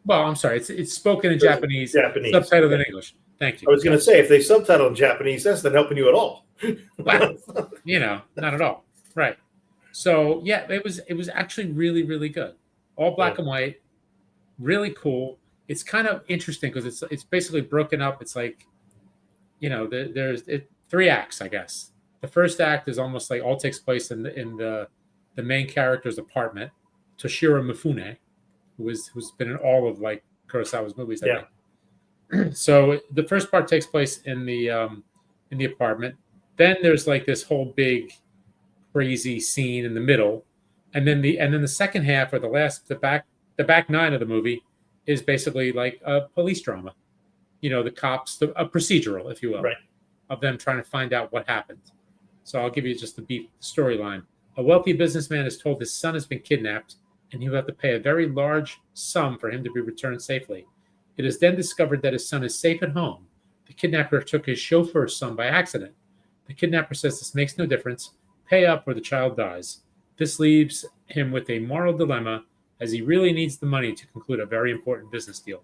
Well, I'm sorry. It's spoken in Japanese, subtitled in English. Thank you. I was going to say, if they subtitle in Japanese, that's not helping you at all. Well, not at all. Right. So, yeah, it was actually really, really good. All black and white, really cool. It's kind of interesting because it's basically broken up. It's like, there's 3 acts, I guess. The first act is almost like all takes place in the main character's apartment, Toshiro Mifune, who's been in all of like Kurosawa's movies. I think. So the first part takes place in the apartment. Then there's like this whole big crazy scene in the middle, and then the second half or the back 9 of the movie is basically like a police drama. The cops, a procedural, if you will, of them trying to find out what happened. So I'll give you just the brief storyline. A wealthy businessman is told his son has been kidnapped, and he will have to pay a very large sum for him to be returned safely. It is then discovered that his son is safe at home. The kidnapper took his chauffeur's son by accident. The kidnapper says this makes no difference. Pay up or the child dies. This leaves him with a moral dilemma, as he really needs the money to conclude a very important business deal.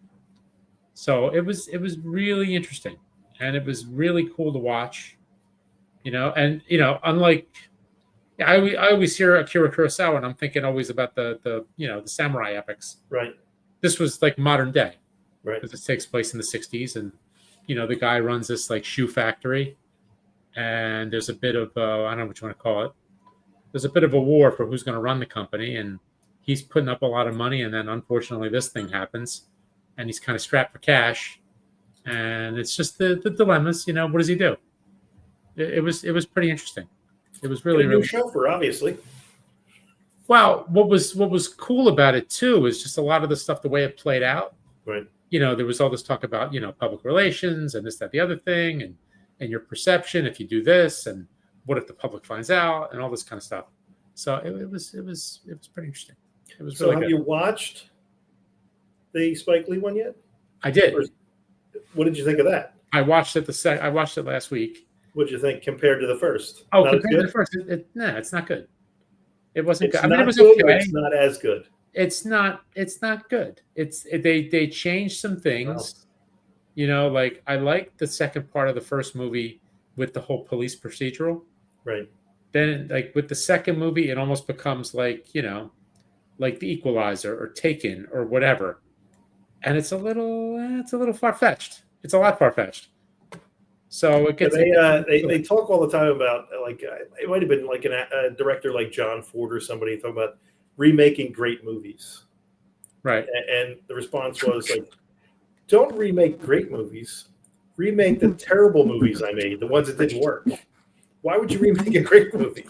So it was really interesting, and it was really cool to watch. Unlike I always hear Akira Kurosawa, and I'm thinking always about the samurai epics. Right. This was like modern day. Right. Because it takes place in the 60s, and the guy runs this like shoe factory, and there's a bit of I don't know what you want to call it. There's a bit of a war for who's going to run the company, and he's putting up a lot of money, and then unfortunately this thing happens, and he's kind of strapped for cash, and it's just the dilemmas. What does he do? It was pretty interesting. It was really, really new chauffeur, obviously. Well, what was cool about it too is just a lot of the stuff, the way it played out. Right. There was all this talk about public relations and this, that, the other thing, and your perception if you do this, and what if the public finds out, and all this kind of stuff. So it was pretty interesting. It was really good. Have you watched the Spike Lee one yet? I did. What did you think of that? I watched it I watched it last week. What did you think compared to the first? Oh, compared to the first, it's not good. It wasn't good. It was good, okay. It's not as good. It's not good. They changed some things. Wow. Like I liked the second part of the first movie with the whole police procedural. Right. Then like with the second movie, it almost becomes like, like The Equalizer or Taken or whatever. and it's a little far fetched. It's a lot far fetched. So it gets. They talk all the time about like it might have been like a director like John Ford or somebody talking about remaking great movies, right? And the response was like, "Don't remake great movies, remake the terrible movies I made, the ones that didn't work. Why would you remake a great movie?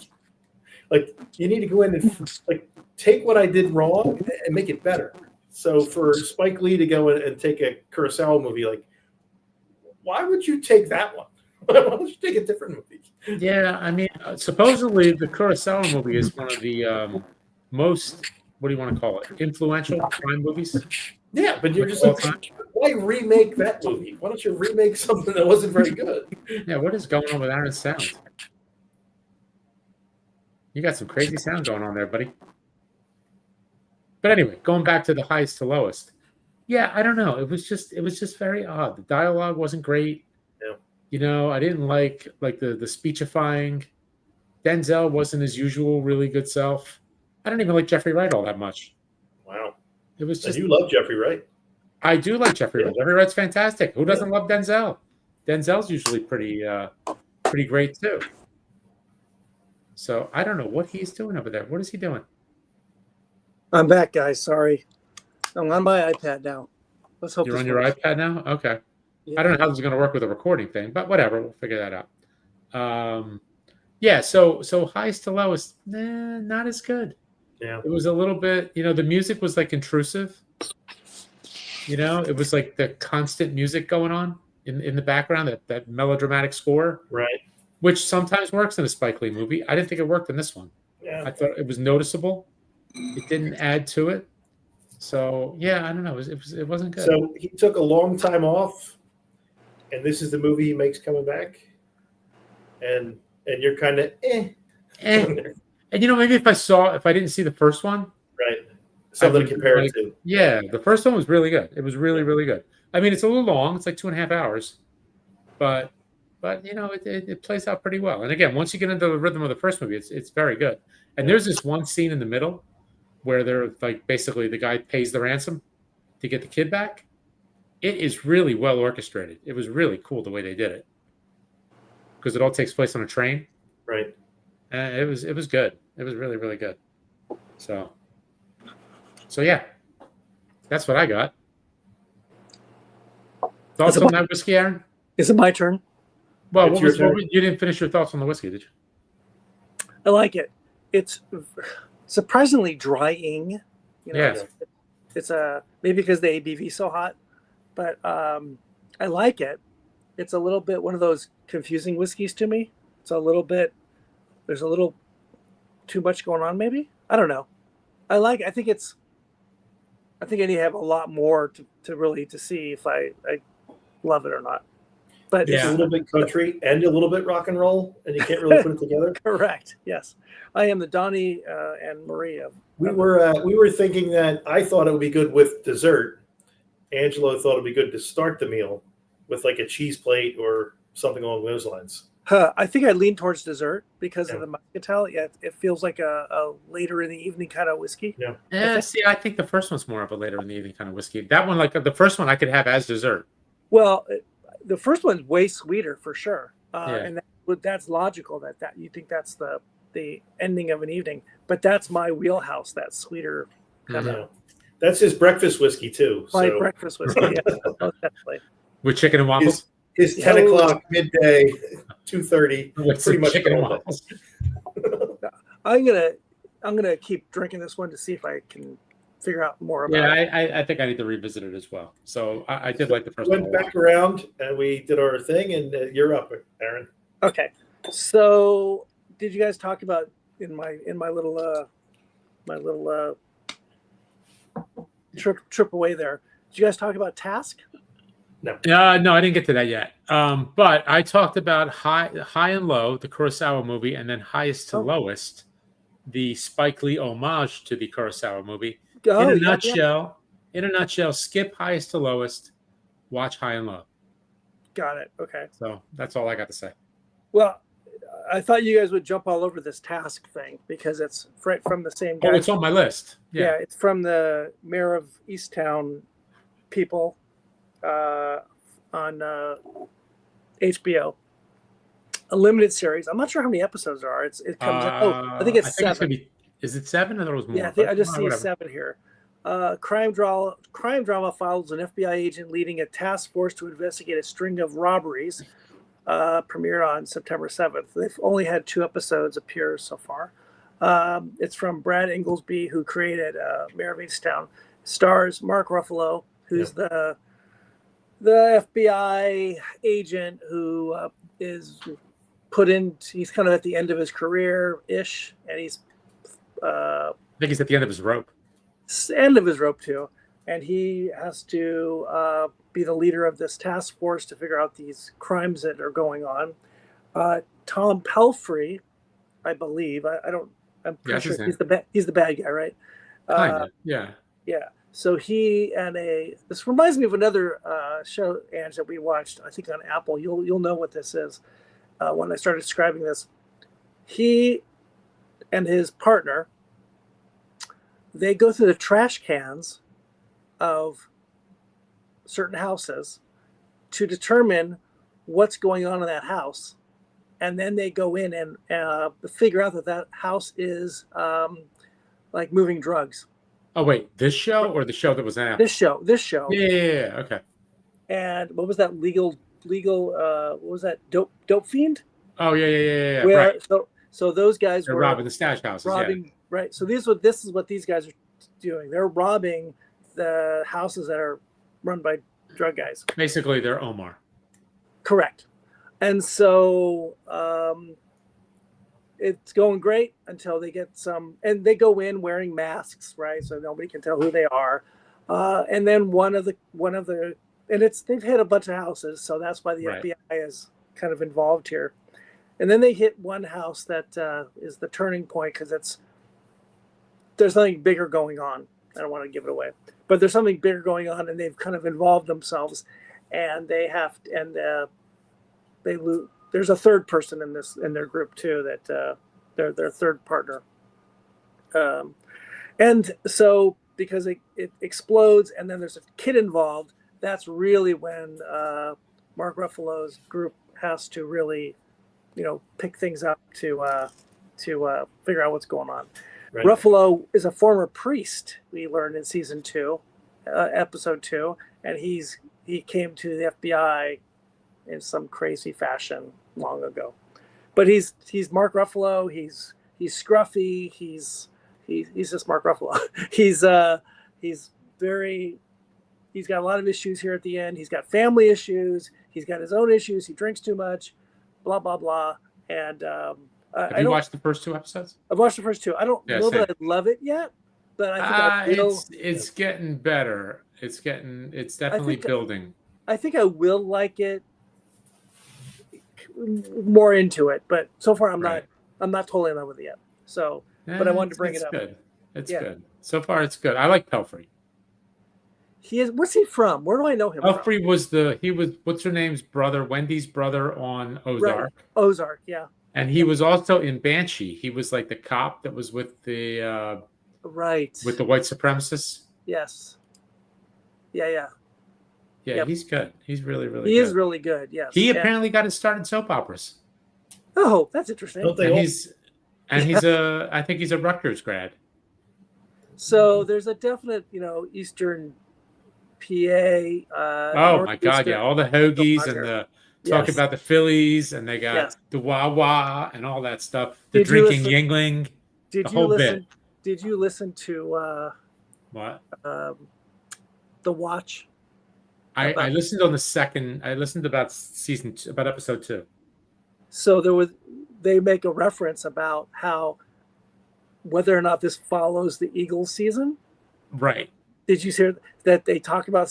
Like you need to go in and like take what I did wrong and make it better." So for Spike Lee to go in and take a Kurosawa movie, like, why would you take that one? Why don't you take a different movie? Yeah, I mean, supposedly the Kurosawa movie is one of the most, what do you want to call it, influential crime movies. Yeah, but you're just like, why remake that movie? Why don't you remake something that wasn't very good? Yeah, what is going on with Aaron's sound? You got some crazy sound going on there, buddy. But anyway, going back to the highest to lowest. Yeah, I don't know. It was just very odd. The dialogue wasn't great. Yeah. You know, I didn't like the speechifying. Denzel wasn't his usual really good self. I don't even like Jeffrey Wright all that much. Wow. It was just. And you love Jeffrey Wright. I do like Jeffrey Wright. Jeffrey Wright's fantastic. Who doesn't love Denzel? Denzel's usually pretty great too. So I don't know what he's doing over there. What is he doing? I'm back, guys. Sorry. I'm on my iPad now. Let's hope you're on your iPad now. Okay. Yeah. I don't know how this is going to work with a recording thing, but whatever. We'll figure that out. Yeah. So highest to lowest, not as good. Yeah. It was a little bit. You know, the music was like intrusive. You know, it was like the constant music going on in the background, that melodramatic score, right? Which sometimes works in a Spike Lee movie. I didn't think it worked in this one. Yeah. I thought it was noticeable. It didn't add to it. So yeah, I don't know. It wasn't good. So he took a long time off, and this is the movie he makes coming back, and you're kind of And you know, maybe if I didn't see the first one, right, something to compare it to. Yeah, the first one was really good. It was really really good. I mean, it's a little long. It's like 2.5 hours, but you know, it plays out pretty well. And again, once you get into the rhythm of the first movie, it's very good. And there's this one scene in the middle where they're like basically the guy pays the ransom to get the kid back. It is really well orchestrated. It was really cool the way they did it because it all takes place on a train. Right. And it was good. It was really really good. So yeah, that's what I got. Thoughts on that whiskey, Aaron? Is it my turn? Well, you didn't finish your thoughts on the whiskey, did you? I like it. It's surprisingly drying. You know, yes. It's maybe because the ABV is so hot, but I like it. It's a little bit one of those confusing whiskeys to me. It's a little bit. There's a little too much going on. Maybe I don't know. I think I need to have a lot more to really see if I love it or not. But it's a little bit country and a little bit rock and roll, and you can't really put it together. Correct. Yes, I am the Donnie and Maria. We were thinking that I thought it would be good with dessert. Angelo thought it would be good to start the meal with like a cheese plate or something along those lines. I think I lean towards dessert because of the Muscatel. Yeah, it feels like a later in the evening kind of whiskey. Yeah. See, I think the first one's more of a later in the evening kind of whiskey. That one, like the first one, I could have as dessert. Well, the first one's way sweeter for sure, and that's logical. That you think that's the ending of an evening, but that's my wheelhouse. That sweeter kind of. That's his breakfast whiskey too. My breakfast whiskey, yeah, definitely. With chicken and waffles. His 10 o'clock midday, 2:30. Pretty much chicken and waffles. I'm gonna keep drinking this one to see if I can figure out more about it. I think I need to revisit it as well. So I did like the first one. Went back around and we did our thing, and you're up, Aaron. Okay. So did you guys talk about in my little trip away there? Did you guys talk about Cask? No. No, I didn't get to that yet. But I talked about high and low, the Kurosawa movie, and then highest to lowest, the Spike Lee homage to the Kurosawa movie. In a nutshell, skip highest to lowest, watch high and low. Got it. Okay. So that's all I got to say. Well, I thought you guys would jump all over this Cask thing because it's right from the same guy. Oh, it's on my list. Yeah, it's from the mayor of Easttown people on HBO. A limited series. I'm not sure how many episodes there are. It comes out. Oh, I think it's 7. It's gonna be, is it 7? I thought it was more. Yeah, I just see 7 here. Crime drama follows an FBI agent leading a task force to investigate a string of robberies. Premiered on September 7th. They've only had 2 episodes appear so far. It's from Brad Inglesby, who created Mayor of Easttown. Stars Mark Ruffalo, who's the FBI agent who is put in. He's kind of at the end of his career-ish, and he's I think he's at the end of his rope. End of his rope too, and he has to be the leader of this task force to figure out these crimes that are going on. Tom Pelfrey, I believe. I'm pretty sure he's the bad guy, right? Kind of, yeah. Yeah. So he and this reminds me of another show, Ange, that we watched, I think on Apple. You'll know what this is when I started describing this. He and his partner, they go through the trash cans of certain houses to determine what's going on in that house. And then they go in and figure out that house is like moving drugs. Oh, wait, this show or the show that was on Apple? This show. Yeah, okay. And what was that legal, what was that, Dope Fiend? Oh, yeah. Where, right. So those guys They're were robbing the stash houses. Robbing, right. So this is what these guys are doing. They're robbing the houses that are run by drug guys. Basically, they're Omar. Correct. And so it's going great until they get and they go in wearing masks, right? So nobody can tell who they are. And then one of the, and they've hit a bunch of houses, so that's why the FBI is kind of involved here. And then they hit one house that is the turning point because there's something bigger going on. I don't want to give it away, but there's something bigger going on, and they've kind of involved themselves, and they have, and they lose. There's a third person in their group too that their third partner, and so because it explodes, and then there's a kid involved. That's really when Mark Ruffalo's group has to really, pick things up to figure out what's going on. Right. Ruffalo is a former priest. We learned in season 2, episode 2, and he came to the FBI in some crazy fashion long ago. But he's Mark Ruffalo. He's scruffy. He's just Mark Ruffalo. He's got a lot of issues here at the end. He's got family issues. He's got his own issues. He drinks too much. Blah blah blah. And have you watched the first 2 episodes? I've watched the first 2. I don't know that I love it yet, but I think I will. It's getting better. It's definitely building. I think I will like it more into it, but so far I'm not totally in love with it yet. So, but I wanted to bring it up. Good. It's good. So far, it's good. I like Pelfrey. What's he from? Where do I know him? Pelfrey was what's her name's brother, Wendy's brother on Ozark. Right. Ozark, yeah. And he was also in Banshee. He was like the cop that was with the with the white supremacists. Yes. Yeah. Yeah, he's good. He's really, really good. He is really good, yes. He apparently got his start in soap operas. Oh, that's interesting. And he's I think he's a Rutgers grad. So there's a definite, Eastern PA. Oh my God, yeah. All the hoagies and the talk about the Phillies, and they got the wah-wah and all that stuff. The drinking Yingling. Did you listen to what? The Watch? I listened on the second. I listened about episode 2. So they make a reference about how whether or not this follows the Eagles season. Right. Did you hear that they talk about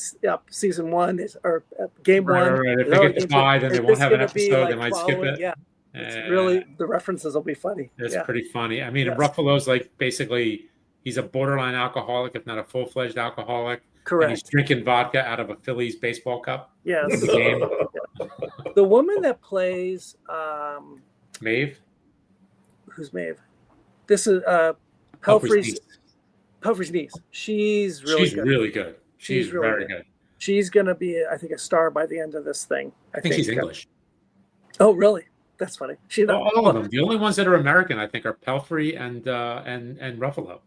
season 1 or game 1? Right. If they get to 5, then they won't have an episode. They might skip it. Yeah. It's really, the references will be funny. It's pretty funny. I mean, Ruffalo's like basically he's a borderline alcoholic, if not a full-fledged alcoholic. Correct. And he's drinking vodka out of a Phillies baseball cup. Yes. In the game. The woman that plays Maeve. Who's Maeve? This is Pelfrey's niece. She's really good. She's really very good. she's going to be, I think, a star by the end of this thing. I think she's English. Oh, really? That's funny. All of them. The only ones that are American, I think, are Pelfrey and Ruffalo.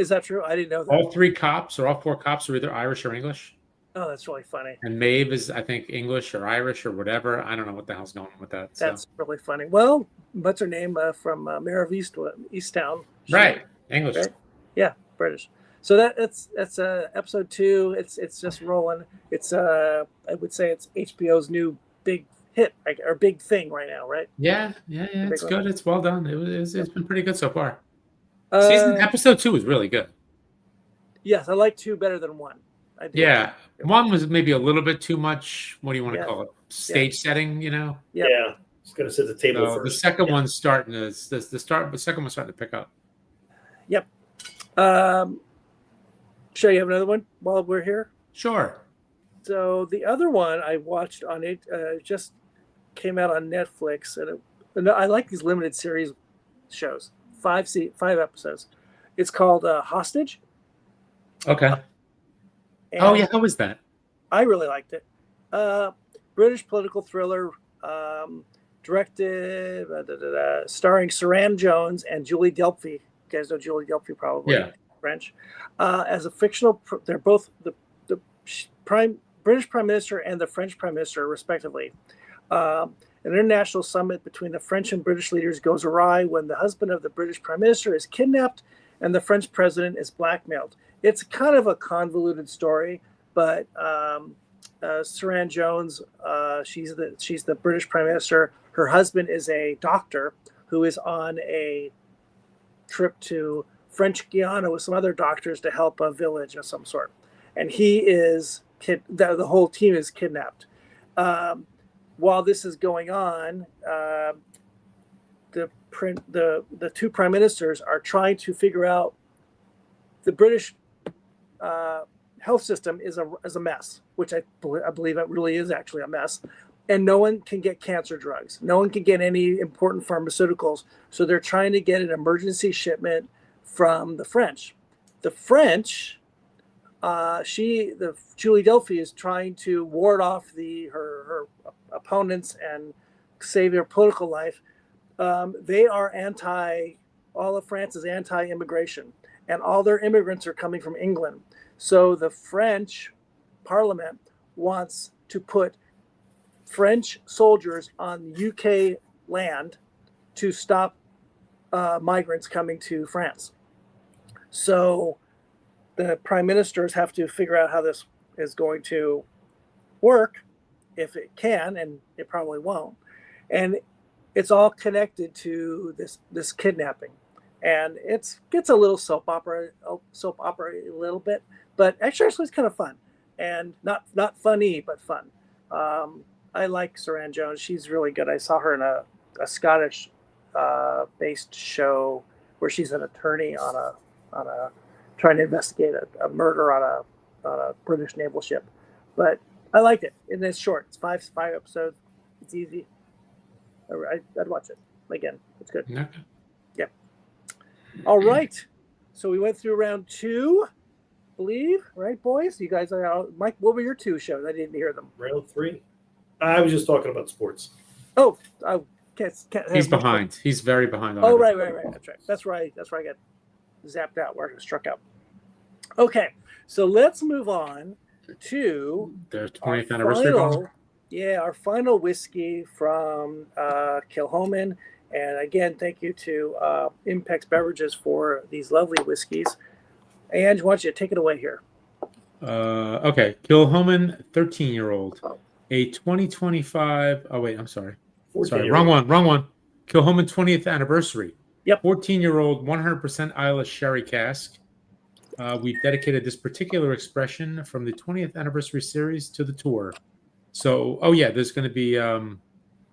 Is that true? I didn't know that. All four cops are either Irish or English. Oh, that's really funny. And Maeve is, I think, English or Irish or whatever. I don't know what the hell's going on with that. That's really funny. Well, what's her name from Mayor of Easttown? Right, English. Right? Yeah, British. So that's episode 2. It's just rolling. It's I would say it's HBO's new big hit or big thing right now, right? Yeah. It's good. It's well done. It's been pretty good so far. Episode 2 was really good. Yes, I like 2 better than 1. Yeah, 1 was maybe a little bit too much. What do you want to call it? Stage setting, Yep. Yeah, it's going to set the table first. The second one's starting to the second one's starting to pick up. Yep. Sure, you have another one while we're here? Sure. So the other one I watched on it just came out on Netflix, and I like these limited series shows. 5 episodes. It's called Hostage. Okay. How was that? I really liked it. British political thriller, directed, starring Saran Jones and Julie Delpy. You guys know Julie Delpy, probably. Yeah. French. As a fictional, they're both the British Prime Minister and the French Prime Minister, respectively. An international summit between the French and British leaders goes awry when the husband of the British Prime Minister is kidnapped and the French president is blackmailed. It's kind of a convoluted story, but Saran Jones, she's the British Prime Minister. Her husband is a doctor who is on a trip to French Guiana with some other doctors to help a village of some sort, and he is the whole team is kidnapped. While this is going on, the 2 prime ministers are trying to figure out the British health system is a mess, which I believe it really is actually a mess, and no one can get cancer drugs. No one can get any important pharmaceuticals, so they're trying to get an emergency shipment from the French. The French, Julie Delpy is trying to ward off her opponents and save their political life. They are all of France is anti-immigration, and all their immigrants are coming from England. So the French Parliament wants to put French soldiers on UK land to stop migrants coming to France. So the prime ministers have to figure out how this is going to work, if it can, and it probably won't. And it's all connected to this kidnapping, and it gets a little soap opera a little bit, but actually it's kind of fun, and not funny, but fun. I like Saran Jones. She's really good. I saw her in a Scottish based show where she's an attorney on a trying to investigate a murder on a British naval ship. But I liked it, and it's short. It's five episodes. It's easy. I'd watch it again. It's good. Okay. Yep. All right. So we went through round 2, I believe, right, boys? You guys are out. Mike, what were your 2 shows? I didn't hear them. Round 3. I was just talking about sports. Oh, can't he's behind. He's very behind. Oh, right. That's right. That's where I got zapped out, where I struck out. Okay, so let's move on to their 20th anniversary bottle. Yeah, our final whiskey from Kilchoman. And again, thank you to Impex Beverages for these lovely whiskeys. Ange, why don't you take it away here? Okay, Kilchoman 13-year-old. A 2025. Oh, wait, I'm sorry. Wrong one. Kilchoman 20th anniversary. Yep. 14-year-old, 100% Islay sherry cask. We've dedicated this particular expression from the 20th anniversary series to the tour. So, there's going to be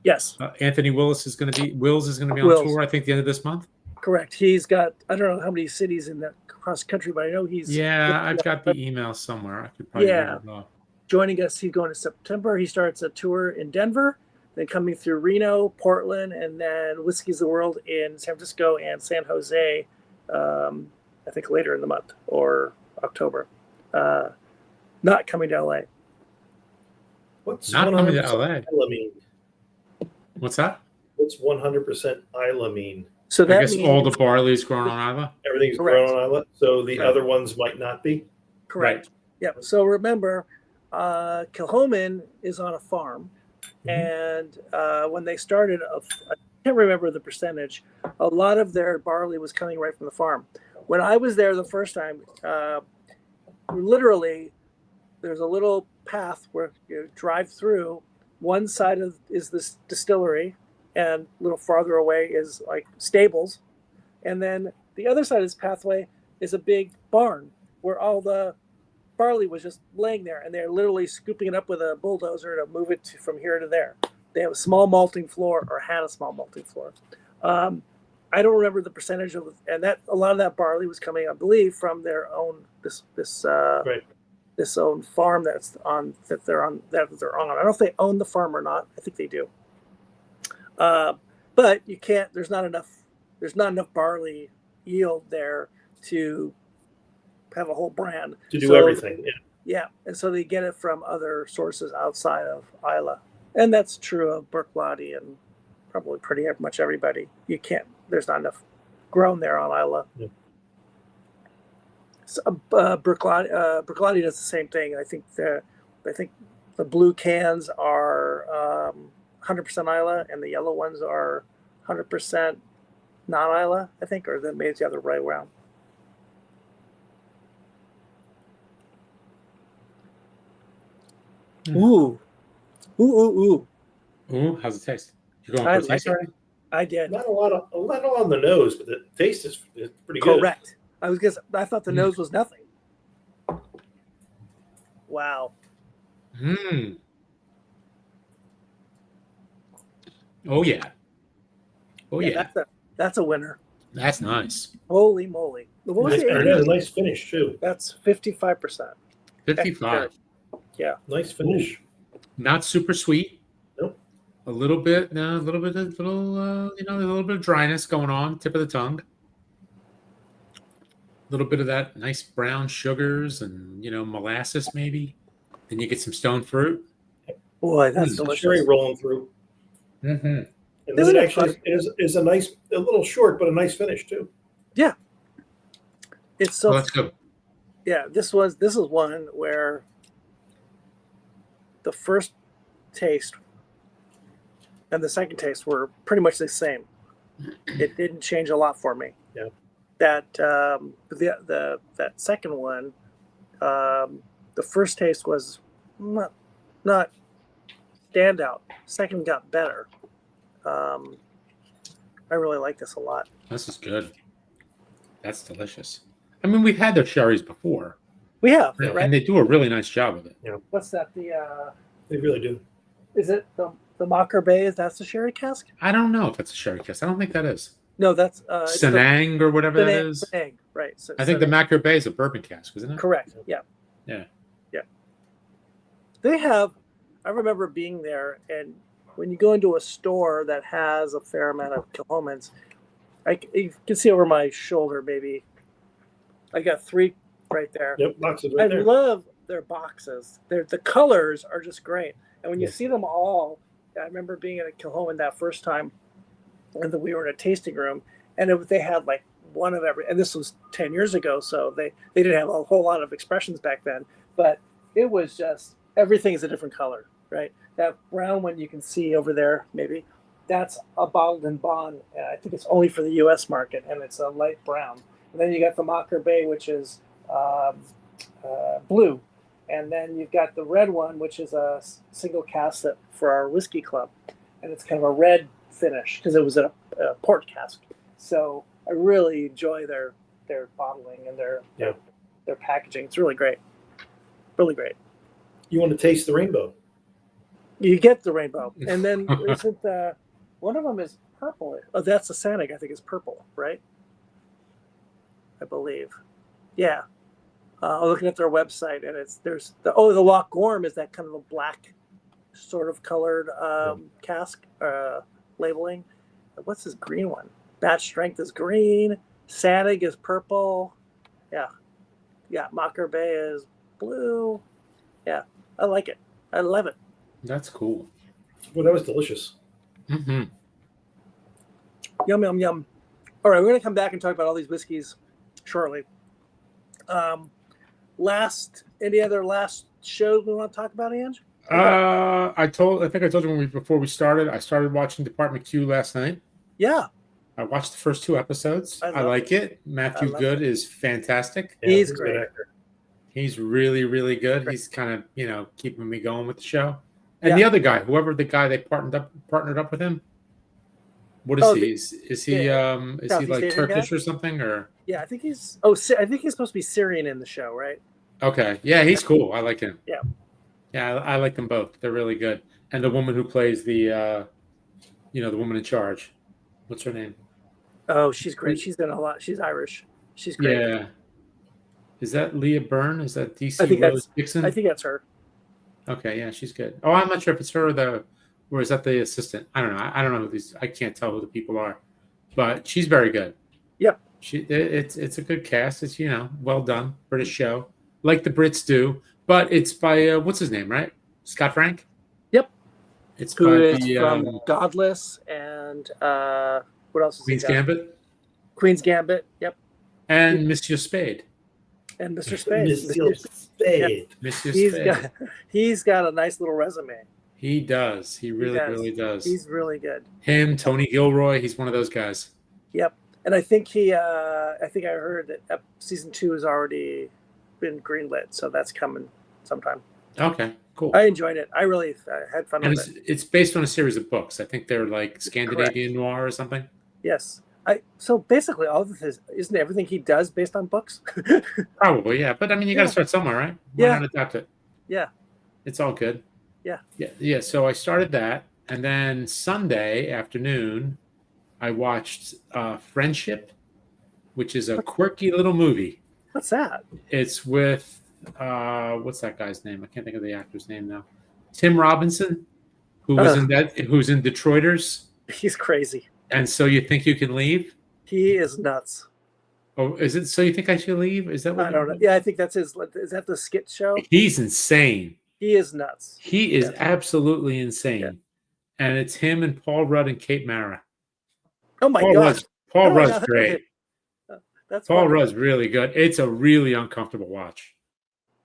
yes. Anthony Wills is going to be on tour. I think the end of this month. Correct. He's got I don't know how many cities in the cross country, but I know he's. Yeah, I've got the email somewhere. I could probably read it off. Joining us, he's going to September. He starts a tour in Denver, then coming through Reno, Portland, and then Whiskey's the World in San Francisco and San Jose. I think later in the month or October. Not coming to LA. What's Not coming to 100% LA. Islay mean? What's that? What's 100% Islay mean? So I that guess means all the barley's grown on Islay. Everything's Correct. grown on Islay, so the Right. other ones might not be. correct. Yep. So remember, Kilchoman is on a farm, and when they started, I can't remember the percentage. A lot of their barley was coming right from the farm. When I was there the first time, literally, there's a little path where you drive through. One side is this distillery, and a little farther away is like stables, and then the other side of this pathway is a big barn where all the barley was just laying there, and they're literally scooping it up with a bulldozer to move it from here to there. They have a small malting floor, or had a small malting floor. I don't remember the percentage of, and that a lot of that barley was coming, I believe, from their own this own farm that they're on. I don't know if they own the farm or not. I think they do. But you can't. There's not enough barley yield there to have a whole brand To do everything. Yeah, and so they get it from other sources outside of Islay, and that's true of Berkladi and probably pretty much everybody. You can't. There's not enough grown there on Islay. Yeah. So, Berkladi does the same thing. I think the blue cans are 100% Islay, and the yellow ones are 100% non-Islay. I think, or then maybe it's the other way around. Ooh. Ooh, how's it taste? You going for a taste already? I did. Not a lot on the nose, but the taste is pretty good. Correct. I thought the nose was nothing. Wow. Oh yeah. Yeah. That's a winner. That's nice. Holy moly. What was Nice, the and it has a nice finish too. That's 55%. 55. Yeah. Nice finish. Ooh. Not super sweet. Nope. A little bit of dryness going on, tip of the tongue. A little bit of that nice brown sugars and molasses maybe. Then you get some stone fruit. Boy, that's delicious. Sherry rolling through. Mm-hmm. And then it actually is a little short, but a nice finish too. Yeah. It's so. Well, that's good. Yeah, this is one where the first taste and the second taste were pretty much the same. It didn't change a lot for me. Yeah. That that second one, the first taste was not standout. Second got better. I really like this a lot. This is good. That's delicious. I mean, we've had their sherries before. We have, right? Right? And they do a really nice job of it. Yeah. What's that? They really do. Is it the Mocker Bay? Is that the sherry cask? I don't know if it's a sherry cask. I don't think that is. No, that's Senang or whatever that is. Senang, right. So, I think the Mocker Bay is a bourbon cask, isn't it? Correct. Yeah. Yeah. They have. I remember being there, and when you go into a store that has a fair amount of Kilchomans, you can see over my shoulder, maybe. I got 3 right there. Yep, boxes right there. I love their boxes. The colors are just great, and when you see them all, I remember being at a Kilchoman that first time, and we were in a tasting room, and they had like one of every. And this was 10 years ago, so they didn't have a whole lot of expressions back then, but it was just everything is a different color, right? That brown one you can see over there, maybe that's a bottled in bond. I think it's only for the U.S. market, and it's a light brown. And then you got the Mocker Bay, which is blue. And then you've got the red one, which is a single cask for our whiskey club. And it's kind of a red finish because it was a port cask. So I really enjoy their bottling and their packaging. It's really great. Really great. You want to taste the rainbow? You get the rainbow. And then isn't one of them is purple. Oh, that's the Sanig, I think, is purple, right? I believe. Yeah. I'm looking at their website, and there's the Loch Gorm is that kind of a black sort of colored cask labeling. What's this green one? Batch strength is green. Sanig is purple. Yeah. Mocker Bay is blue. Yeah. I like it. I love it. That's cool. Well, that was delicious. Mm-hmm. Yum, yum, yum. All right, we're going to come back and talk about all these whiskeys shortly. Any other last shows we want to talk about, Ange? I think I told you before we started. I started watching Department Q last night. Yeah. I watched the first 2 episodes. I like it. Matthew Good is fantastic. Yeah, he's great. He's really, really good. He's kind of, keeping me going with the show. And the other guy, whoever the guy they partnered up with him. What is he? Is he like Asian Turkish guy? or something? Or yeah, I think he's supposed to be Syrian in the show, right? Okay, yeah, he's cool. I like him. Yeah, I like them both. They're really good. And the woman who plays the woman in charge. What's her name? Oh, she's great. She's done a lot. She's Irish. She's great. Yeah. Is that Leah Byrne? Is that DC Rose Dixon? I think that's her. Okay, yeah, she's good. Oh, I'm not sure if it's her or is that the assistant? I don't know. I don't know who these. I can't tell who the people are, but she's very good. Yep. It's a good cast. It's well done British show, like the Brits do. But it's by what's his name, right? Scott Frank. Yep. It's who by is from Godless and what else? Queen's Gambit. Queen's Gambit. Yep. And Monsieur Spade. And Mr. Spade. Mr. Spade. Yeah. Mr. Spade. He's got a nice little resume. He does. He really does. He's really good. Him, Tony Gilroy. He's one of those guys. Yep. And I think I heard that season 2 has already been greenlit, so that's coming sometime. Okay, cool. I enjoyed it. I really had fun with it. It's based on a series of books. I think they're like Scandinavian noir or something. Yes. So basically, all of this isn't everything he does based on books. Probably, yeah. But I mean, you got to start somewhere, right? Why not adapt it? Yeah. It's all good. Yeah. So I started that, and then Sunday afternoon, I watched Friendship, which is a quirky little movie. What's that? It's with what's that guy's name? I can't think of the actor's name now. Tim Robinson, who's in Detroiters. He's crazy. And So You Think You Can Leave? He is nuts. Oh, is it So You Think I Should Leave? Is that what I don't know. Yeah, I think that's his. Is that the skit show? He's insane. He is nuts. He is absolutely insane. Yeah. And it's him and Paul Rudd and Kate Mara. Oh my gosh. Paul Rudd's great. That's Paul Rudd's really good. It's a really uncomfortable watch.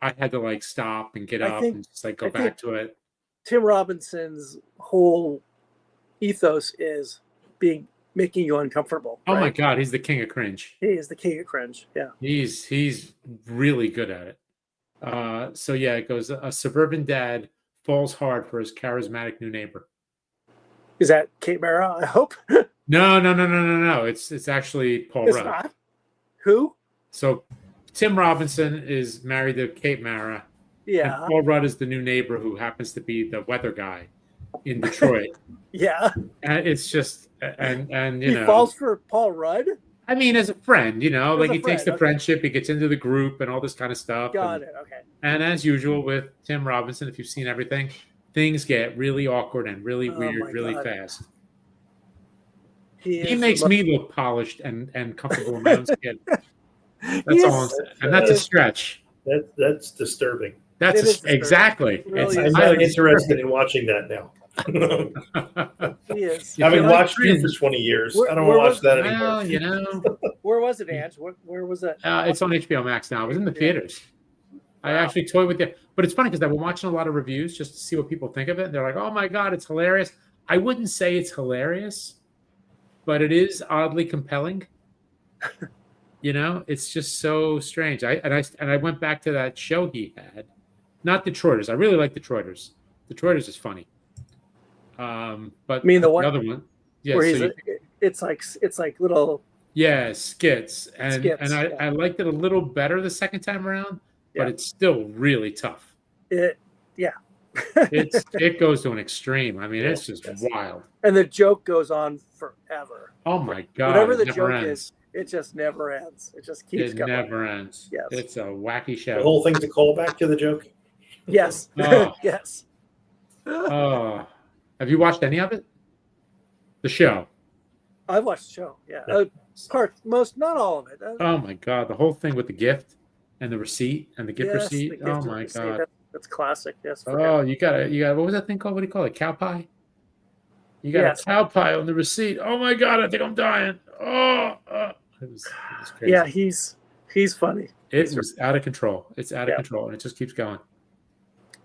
I had to stop and get up and just go back to it. Tim Robinson's whole ethos is making you uncomfortable. Oh my God, he's the king of cringe. He is the king of cringe. Yeah. He's really good at it. So yeah, it goes, a suburban dad falls hard for his charismatic new neighbor. Is that Kate Mara, I hope? No. It's actually Paul Rudd. Not? Who? So Tim Robinson is married to Kate Mara. Yeah. And Paul Rudd is the new neighbor who happens to be the weather guy in Detroit. Yeah. And it's just, and he falls for Paul Rudd? I mean, as a friend, he takes the friendship, he gets into the group and all this kind of stuff. Got it. Okay. And as usual with Tim Robinson, if you've seen everything, things get really awkward and really weird really fast. He makes me look polished and comfortable in my own skin. That's all I'm saying. And that's a stretch. That's disturbing. That's exactly. Really I'm not interested in watching that now. He is. Having watched you for 20 years, I don't want to watch that anymore. Well, Where was it, Ange? Where was it? It's on HBO Max now. It was in the theaters. I actually toyed with it. But it's funny because I've been watching a lot of reviews just to see what people think of it. They're like, oh my God, it's hilarious. I wouldn't say it's hilarious, but it is oddly compelling. It's just so strange. I went back to that show he had. Not Detroiters. I really like Detroiters. Detroiters is funny. But I mean the other one. Yeah, where it's like little skits. And I liked it a little better the second time around, but it's still really tough. It goes to an extreme. I mean, it's just wild. And the joke goes on forever. Oh my God. Whatever the joke is, it just never ends. It just keeps going. It never ends. Yes. It's a wacky show. The whole thing's a callback to the joke? Yes. Yes. Have you watched any of it? The show? I've watched the show, yeah. Not all of it. Oh my God. The whole thing with the gift and the receipt and the gift receipt. Oh my God. That's classic. Yes. Oh, you got what was that thing called? What do you call it? Cow pie? You got a cow pie on the receipt. Oh my God, I think I'm dying. It was crazy. Yeah, he's funny. It was out of control. It's out of control, and it just keeps going.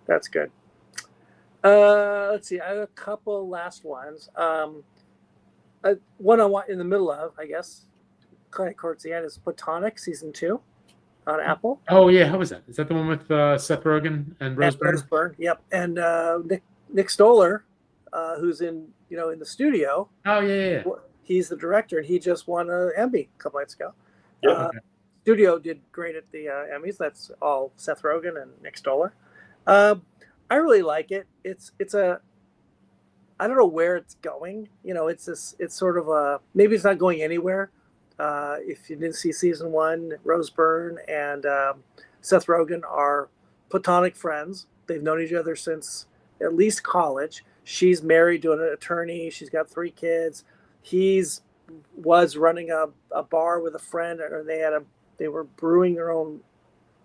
That's good. Let's see. I have a couple last ones. One I want in the middle of, I guess, kind of towards the end, is Platonic season 2 on Apple. Oh yeah, how was that? Is that the one with Seth Rogen and Rose Byrne? Rose Byrne, yep. And Nick Stoller, who's in the studio. Oh yeah. He's the director, and he just won an Emmy a couple nights ago. Yeah. Studio did great at the Emmys. That's all Seth Rogen and Nick Stoller. I really like it. It's I don't know where it's going. It's sort of maybe it's not going anywhere. If you didn't see season 1, Rose Byrne and Seth Rogen are platonic friends. They've known each other since at least college. She's married to an attorney. She's got 3 kids. Was running a bar with a friend, or they were brewing their own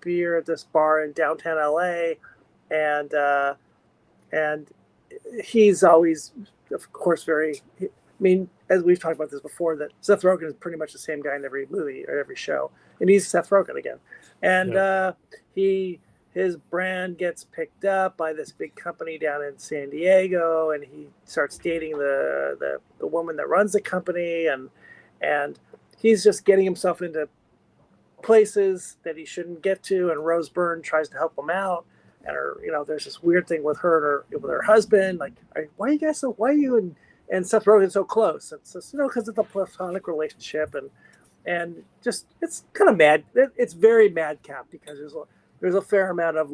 beer at this bar in downtown LA, and he's always, of course, as we've talked about this before, that Seth Rogen is pretty much the same guy in every movie or every show, and he's Seth Rogen again. And his brand gets picked up by this big company down in San Diego, and he starts dating the woman that runs the company, and he's just getting himself into places that he shouldn't get to, and Rose Byrne tries to help him out. And there's this weird thing with her and with her husband. Like, why are you and Seth Rogen so close? It's just, because it's a platonic relationship, and just it's kind of mad. It's very madcap because there's a fair amount of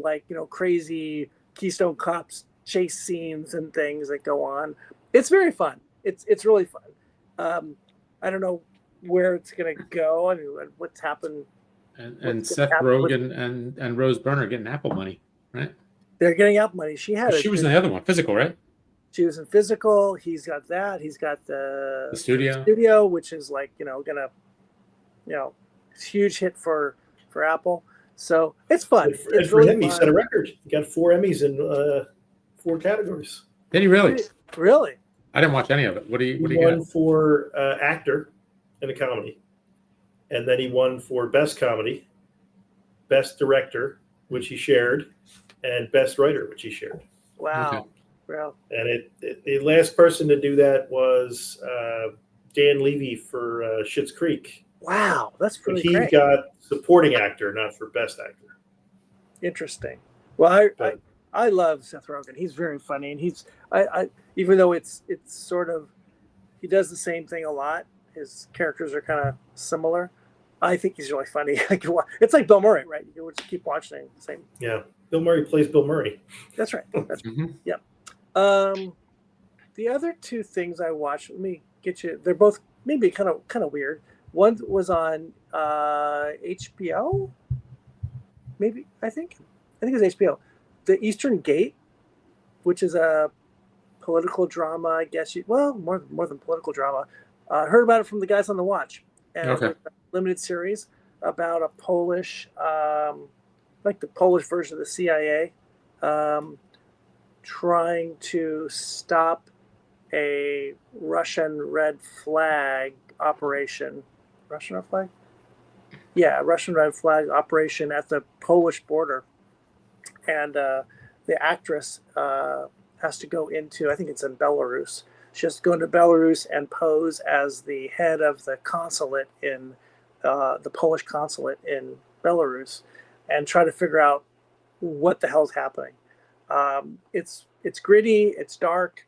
crazy Keystone Cops chase scenes and things that go on. It's very fun. It's really fun. I don't know where it's gonna go. I mean, what's happened. And Seth Rogen and Rose Byrne are getting Apple money, right? They're getting Apple money. She was in the other one, Physical, right? She was in Physical. He's got that. He's got the studio, which is gonna, huge hit for Apple. So it's fun. It's for him, he set a record. He got 4 Emmys in 4 categories. Did he really? Really? I didn't watch any of it. What do you He won for actor in a comedy, and then he won for best comedy, best director, which he shared, and best writer, which he shared. Wow. Okay. Well, and the last person to do that was Dan Levy for Schitt's Creek. Wow, that's pretty great. He got supporting actor, not for best actor. Interesting. Well, I love Seth Rogen. He's very funny, and he's even though it's sort of, he does the same thing a lot. His characters are kind of similar. I think he's really funny. It's like Bill Murray, right? You would just keep watching the same. Yeah, Bill Murray plays Bill Murray. That's right. That's mm-hmm. Yeah. The other 2 things I watched, let me get you. They're both maybe kind of weird. One was on HBO. Maybe I think it was HBO. The Eastern Gate, which is a political drama, I guess. More than political drama. Heard about it from the guys on The Watch. And okay. It's a limited series about a Polish, like the Polish version of the CIA, trying to stop a Russian red flag operation. Russian red flag? Yeah, Russian red flag operation at the Polish border. And the actress has to go into, I think it's in Belarus. She has to go into Belarus and pose as the head of the consulate in the Polish consulate in Belarus, and try to figure out what the hell's happening. It's gritty, it's dark,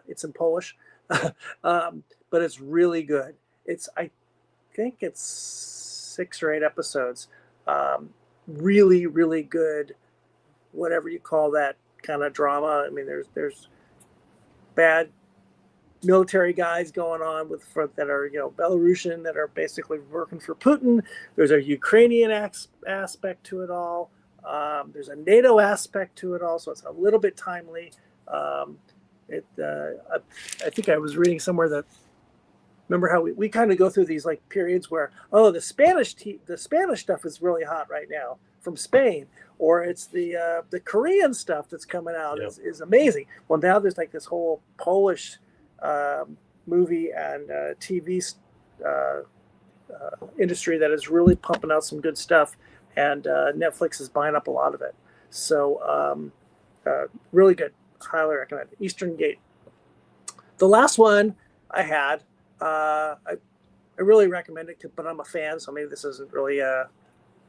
it's in Polish, but it's really good. I think it's 6 or 8 episodes. Really, really good. Whatever you call that kind of drama. I mean, there's bad military guys going on that are Belarusian, that are basically working for Putin. There's a Ukrainian aspect to it all. There's a NATO aspect to it all, so it's a little bit timely. I think I was reading somewhere that, remember how we kind of go through these like periods where the Spanish stuff is really hot right now from Spain. or it's the Korean stuff that's coming out is amazing. Well, now there's like this whole Polish movie and TV industry that is really pumping out some good stuff, and Netflix is buying up a lot of it. So really good. Highly recommend it. Eastern Gate. The last one I had, I really recommend it, but I'm a fan, so maybe this isn't really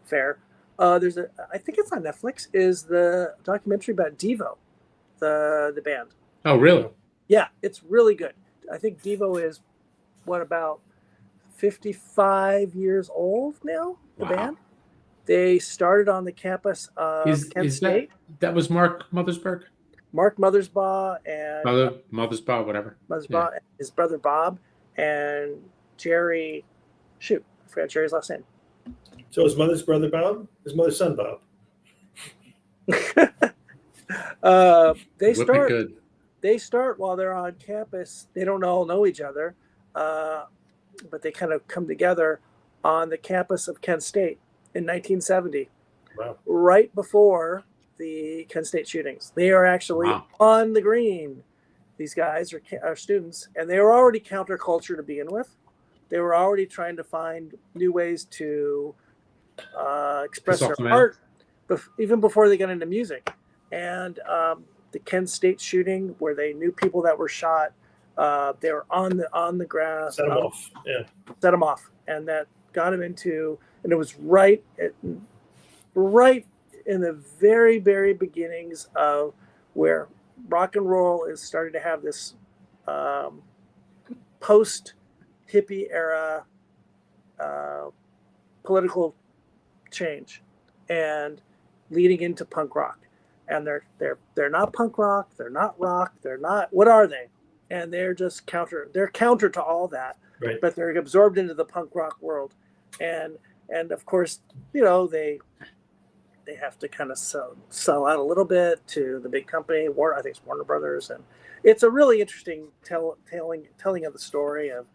fair. I think it's on Netflix, is the documentary about Devo, the band. Oh, really? Yeah, it's really good. I think Devo is, about 55 years old now, the band. They started on the campus of Kent State. That was Mark Mothersbaugh? Mark Mothersbaugh and Mothersbaugh, whatever. Mothersbaugh, and his brother Bob, and Jerry. Shoot, I forgot Jerry's last name. So his mother's brother Bob, his mother's son Bob. They start while they're on campus. They don't all know each other, but they kind of come together on the campus of Kent State in 1970. Wow! Right before the Kent State shootings, they are actually on the green. These guys are students, and they were already counterculture to begin with. They were already trying to find new ways to express their art, even before they got into music. And the Kent State shooting, where they knew people that were shot, they were on the ground. Set them off. Yeah. Set them off, and that got them into. And it was right in the very, very beginnings of where rock and roll is starting to have this post hippie era political change, and leading into punk rock. And they're not punk rock, they're not rock, they're not, what are they? And they're just counter to all that, right. But they're absorbed into the punk rock world, and of course, they have to kind of sell out a little bit to the big company. I think it's Warner Brothers, and it's a really interesting telling of the story of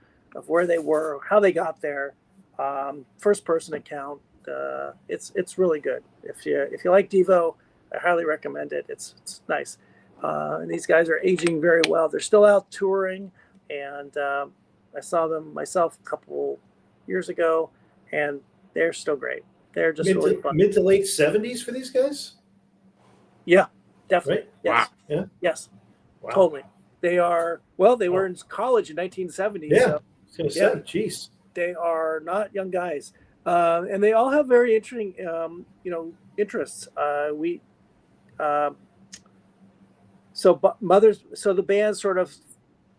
where they were, how they got there, first person account. It's really good. If you like Devo, I highly recommend it. It's nice. And these guys are aging very well. They're still out touring, and I saw them myself a couple years ago, and they're still great. They're just really fun. Mid to late 70s for these guys? Yeah, definitely. Right? Yes. Wow. Yeah. Yes. Wow. Totally. They are, they were in college in 1970. Yeah. So, I was going to say, geez. They are not young guys. And they all have very interesting, interests. So the band's sort of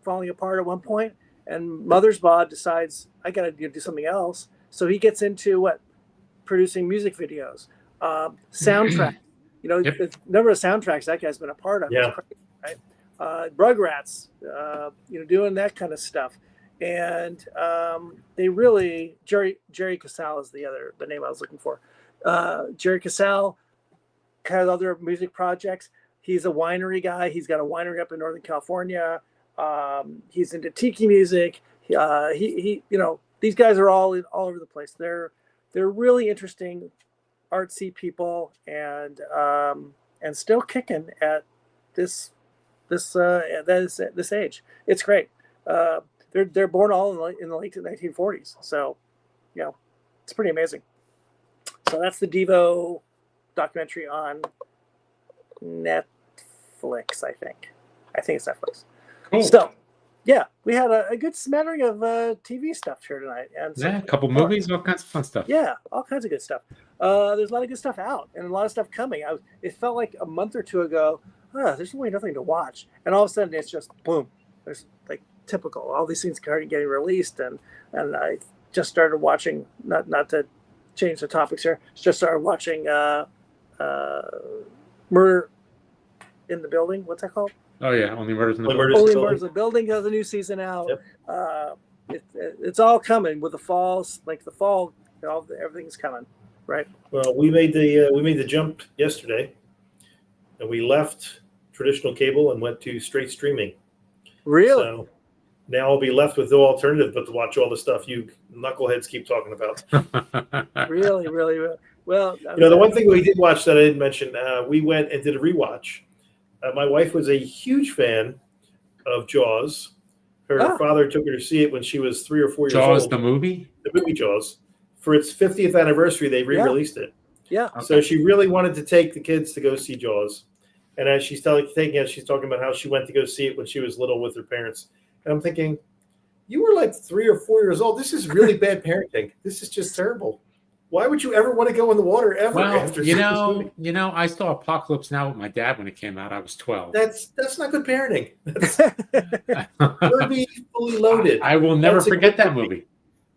falling apart at one point, and Mothersbaugh decides, I got to do something else. So he gets into producing music videos, soundtrack. The number of soundtracks that guy's been a part of. Yeah. Is crazy, right? Rugrats, doing that kind of stuff. And they really, Jerry Casale is the name I was looking for. Jerry Casale has other music projects. He's a winery guy. He's got a winery up in Northern California. He's into tiki music. These guys are all over the place. They're really interesting, artsy people, and still kicking at this age. It's great. They're born all in the late 1940s, so it's pretty amazing. So that's the Devo documentary on Netflix. I think it's Netflix. Cool. So we had a good smattering of TV stuff here tonight, and a couple movies, all kinds of fun stuff. Yeah, all kinds of good stuff. There's a lot of good stuff out, and a lot of stuff coming. It felt like a month or two ago, there's really nothing to watch, and all of a sudden it's just boom. There's like typical. All these things are getting released, and I just started watching. Not to change the topics here. Just started watching Murder in the Building. What's that called? Oh yeah, Only Murders in the Building. Only Murders in the Building has a new season out. Yep. It's all coming with the falls. Like the fall, everything's coming, right? Well, we made the jump yesterday, and we left traditional cable and went to straight streaming. Really? So now I'll be left with no alternative but to watch all the stuff you knuckleheads keep talking about. Really, really, really. Well, The one thing we did watch that I didn't mention, we went and did a rewatch. My wife was a huge fan of Jaws. Her father took her to see it when she was 3 or 4 years old. Jaws, the movie? The movie Jaws. For its 50th anniversary, they re-released it. Yeah. Okay. So she really wanted to take the kids to go see Jaws. And as she's taking it, she's talking about how she went to go see it when she was little with her parents. And I'm thinking, you were like 3 or 4 years old. This is really bad parenting. This is just terrible. Why would you ever want to go in the water ever after seeing this movie? I saw Apocalypse Now with my dad when it came out. I was 12. That's not good parenting. Kirby fully loaded. I will never forget that movie.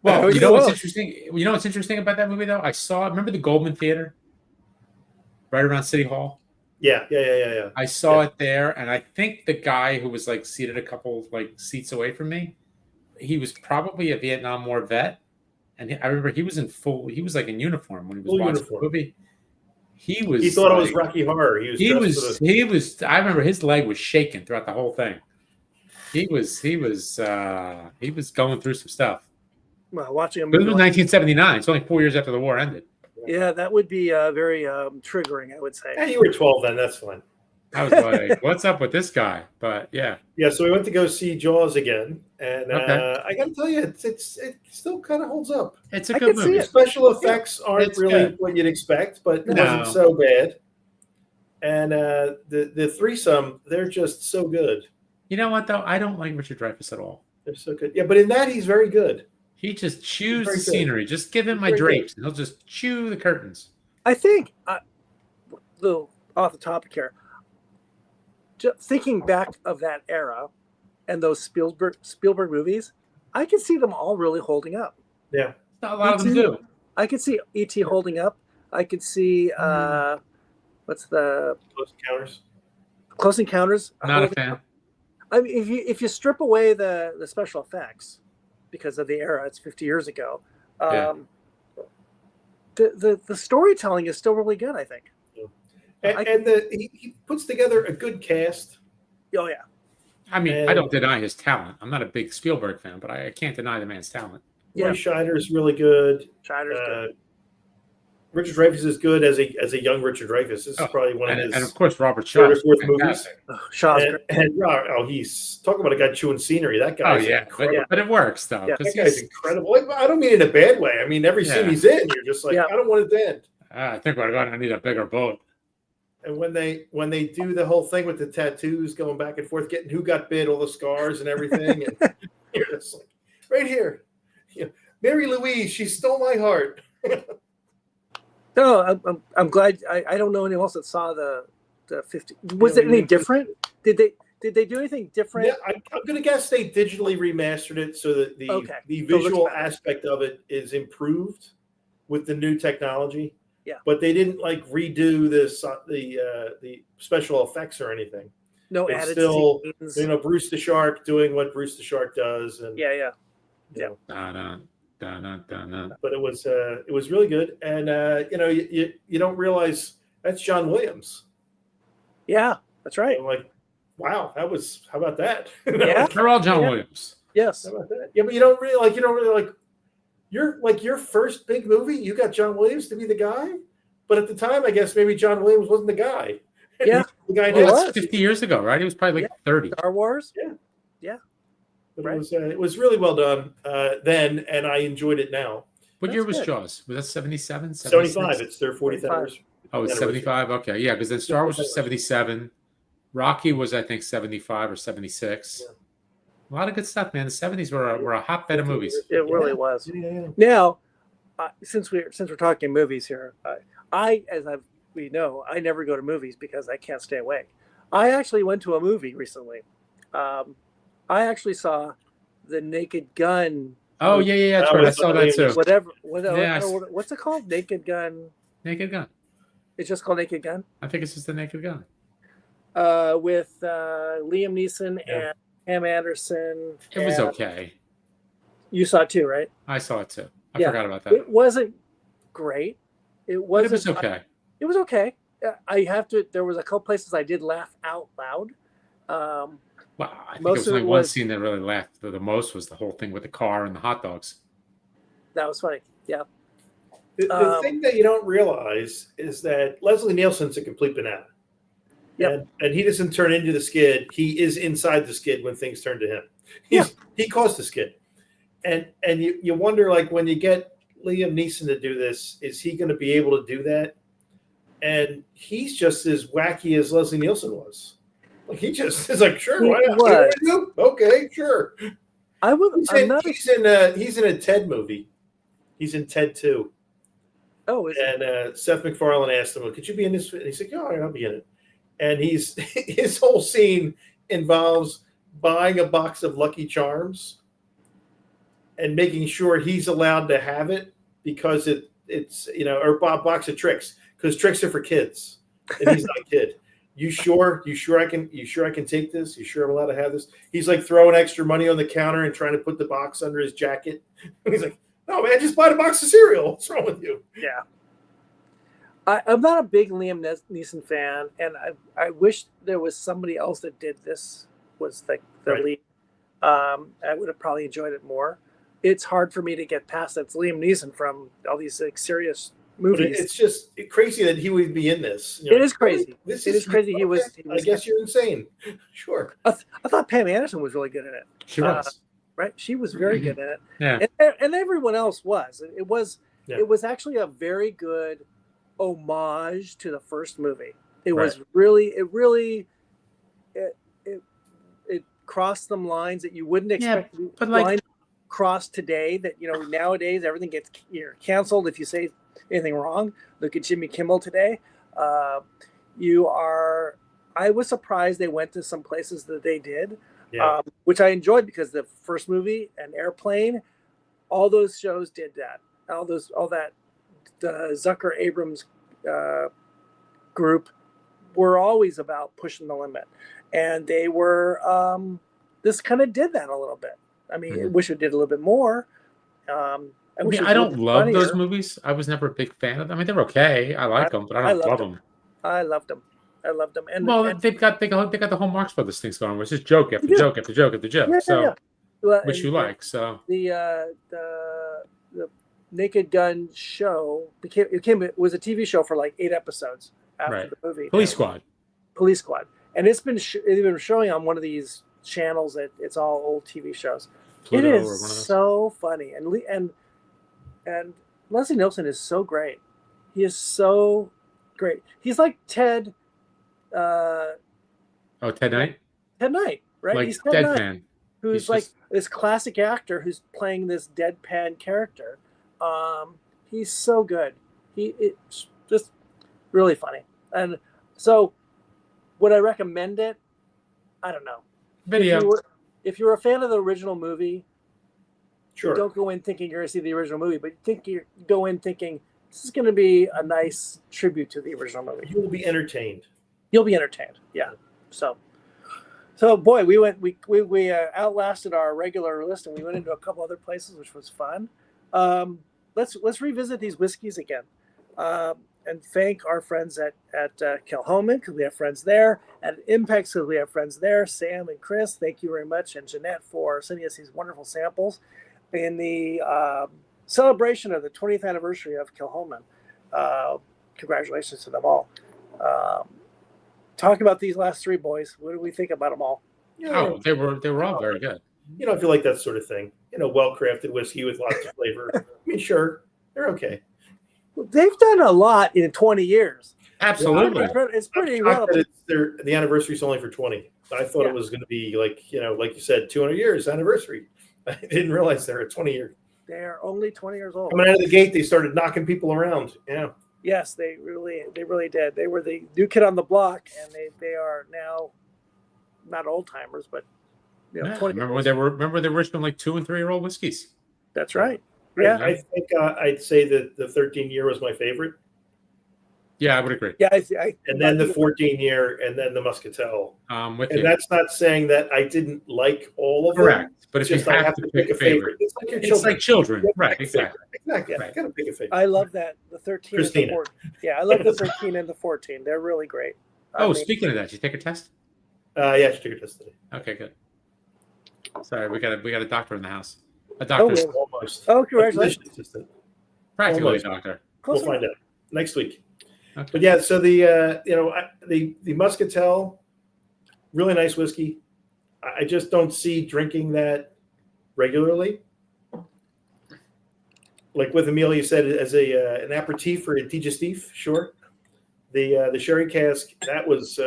Well, you know what's interesting? You know what's interesting about that movie though? Remember the Goldman Theater, right around City Hall. Yeah. I saw it there, and I think the guy who was like seated a couple like seats away from me, he was probably a Vietnam War vet. And I remember he was like in uniform when he was watching the movie. He thought it was Rocky Horror. He was. I remember his leg was shaking throughout the whole thing. He was going through some stuff. Well, watching a movie. movie. It was 1979. It's only 4 years after the war ended. Yeah, that would be very triggering, I would say. Yeah, you were 12 then. That's fine. I was like, "What's up with this guy?" But yeah. So we went to go see Jaws again, and I got to tell you, it still kind of holds up. It's a good movie. Special effects aren't really what you'd expect, but it wasn't so bad. And the threesome, they're just so good. You know what though? I don't like Richard Dreyfuss at all. They're so good. Yeah, but in that he's very good. He just chews the scenery. Just give him my drapes, and he'll just chew the curtains. I think, off the topic here, thinking back of that era and those Spielberg movies, I can see them all really holding up. Yeah, not a lot of them do. I could see E.T. holding up. I could see what's the Close Encounters. Not a fan. I mean, if you strip away the special effects because of the era, it's 50 years ago. The storytelling is still really good, I think. He puts together a good cast. Oh yeah. I mean, I don't deny his talent. I'm not a big Spielberg fan, but I can't deny the man's talent. Yeah, Scheider's really good. Scheider's good. Richard Dreyfuss is good as a young Richard Dreyfuss. This is probably one of his, and of course Robert Shaw movies. Shaw's he's talking about a guy chewing scenery. That guy's incredible. But it works though. Yeah, that guy's incredible. I don't mean in a bad way. I mean every scene he's in, you're just like, I don't want it to end. I think I need a bigger boat. And when they do the whole thing with the tattoos going back and forth, getting who got bit, all the scars and everything, and you're just like, right here, Mary Louise, she stole my heart. No, I'm glad. I don't know anyone else that saw the 50. Was it any different? Did they do anything different? Yeah, I'm gonna guess they digitally remastered it so that the visual aspect of it is improved with the new technology. Yeah, but they didn't like redo the special effects or anything. No, it's added still scenes. Bruce the Shark doing what Bruce the Shark does, and But it was really good, and you don't realize that's John Williams. Yeah, that's right. I'm like, wow, how about that? Yeah, they're all John Williams. Yes. How about that? Yeah, but you don't really like. Your first big movie, you got John Williams to be the guy, but at the time, I guess maybe John Williams wasn't the guy. Yeah, the guy was 50 years ago, right? He was probably like 30. Star Wars. Yeah. But it was really well done then, and I enjoyed it now. What year was Jaws? Was that 77? 75. It's their 40th anniversary. Oh, it's 75. Okay, yeah, because then Star Wars was 77. Rocky was, I think, 75 or 76. Yeah. A lot of good stuff, man. The 70s were a hotbed of movies. It really was. Yeah. Now, since we're talking movies here, I never go to movies because I can't stay awake. I actually went to a movie recently. I actually saw The Naked Gun. Oh yeah, that's right. I saw that too. What's it called? Naked Gun. Naked Gun. It's just called Naked Gun. I think it's just The Naked Gun. With Liam Neeson and Pam Anderson. It was okay. You saw it too, right? I saw it too. I forgot about that. It wasn't great. It was okay. It was okay. There was a couple places I did laugh out loud. Well, I think it was only one scene that really laughed the most was the whole thing with the car and the hot dogs. That was funny. Yeah. The thing that you don't realize is that Leslie Nielsen's a complete banana. Yep. And he doesn't turn into the skid. He is inside the skid when things turn to him. He caused the skid. And you wonder, like, when you get Liam Neeson to do this, is he going to be able to do that? And he's just as wacky as Leslie Nielsen was. Like, he just is like, sure, why not? What do you do? Okay, sure. He's in a Ted movie. He's in Ted 2. Oh, and Seth MacFarlane asked him, "Could you be in this?" And he's like, "Yeah, all right, I'll be in it." And his whole scene involves buying a box of Lucky Charms and making sure he's allowed to have it because it's or a box of tricks, because tricks are for kids, and he's not a kid. You sure I can take this? You sure I'm allowed to have this? He's like throwing extra money on the counter and trying to put the box under his jacket. He's like, "No, man, just buy the box of cereal. What's wrong with you?" Yeah. I'm not a big Liam Neeson fan, and I wish there was somebody else that did this, was the Right. lead. I would have probably enjoyed it more. It's hard for me to get past that. It's Liam Neeson from all these serious movies. It's just crazy that he would be in this. It is crazy. It is crazy. He was. I guess you're insane. Sure. I thought Pam Anderson was really good in it. She was. Right? She was very good in it. Yeah. And everyone else was. It was actually a very good homage to the first movie. It crossed some lines that you wouldn't expect. But like lines crossed today, that nowadays everything gets canceled if you say anything wrong. Look at Jimmy Kimmel today. I was surprised they went to some places that they did. Yeah. Which I enjoyed, because the first movie and Airplane, all those shows did that. All that the Zucker Abrams group were always about pushing the limit, and they were. This kind of did that a little bit. I mean, I wish it did a little bit more. I don't love those movies. I was never a big fan of them. I mean, they're okay. I like them, but I don't love them. I loved them. And they've got the whole Marx Brothers things going, where it's just joke after joke after joke after joke. Which you like. So the Naked Gun show was a TV show for like 8 episodes after the movie. Police Squad, and it's been showing on one of these channels that it's all old TV shows. Pluto, it is so funny, and Leslie Nielsen is so great. He is so great. He's like Ted. Ted Knight? Ted Knight, right? Like he's Ted deadpan. Knight, who's like this classic actor who's playing this deadpan character. He's so good. It's just really funny. And so, would I recommend it? I don't know. Video. If you're a fan of the original movie, sure. Don't go in thinking you're going to see the original movie, but go in thinking this is going to be a nice tribute to the original movie. You will be entertained. You'll be entertained. Yeah. So boy, we outlasted our regular list, and we went into a couple other places, which was fun. Let's revisit these whiskeys again, and thank our friends at Kilchoman, because we have friends there, and Impex, because we have friends there. Sam and Chris, thank you very much, and Jeanette for sending us these wonderful samples in the celebration of the 20th anniversary of Kilchoman. Congratulations to them all. Talk about these last 3 boys. What do we think about them all? They were all very good. If you like that sort of thing, well-crafted whiskey with lots of flavor. I mean, sure, they're okay. They've done a lot in 20 years. Absolutely. It's pretty incredible. The anniversary is only for 20. I thought it was going to be like you said, 200 years anniversary. I didn't realize they're a 20-year. They're only 20 years old. Coming out of the gate, they started knocking people around. Yeah. Yes, they really did. They were the new kid on the block, and they are now not old timers, but 20. Remember the original 2 and 3-year-old whiskeys. That's right. Yeah, I think I'd say that the 13-year was my favorite. Yeah, I would agree. Yeah, and then the 14-year, and then the Muscatel. That's not saying that I didn't like all of them. Correct, but if you have to pick a favorite, it's like children. Right, exactly. Exactly. I gotta pick a favorite. I love that the 13 Christina. and the 14. Yeah, I love the 13 and the 14. They're really great. Speaking of that, did you take a test? Yeah, she took a test today. Okay, good. Sorry, we got a doctor in the house. A doctor. Almost. Oh, congratulations. Practically, Almost. doctor. We'll find out next week. Okay. But yeah, so the Muscatel, really nice whiskey. I just don't see drinking that regularly. Like with Emil, you said as an aperitif or a digestif, sure. The sherry cask, that was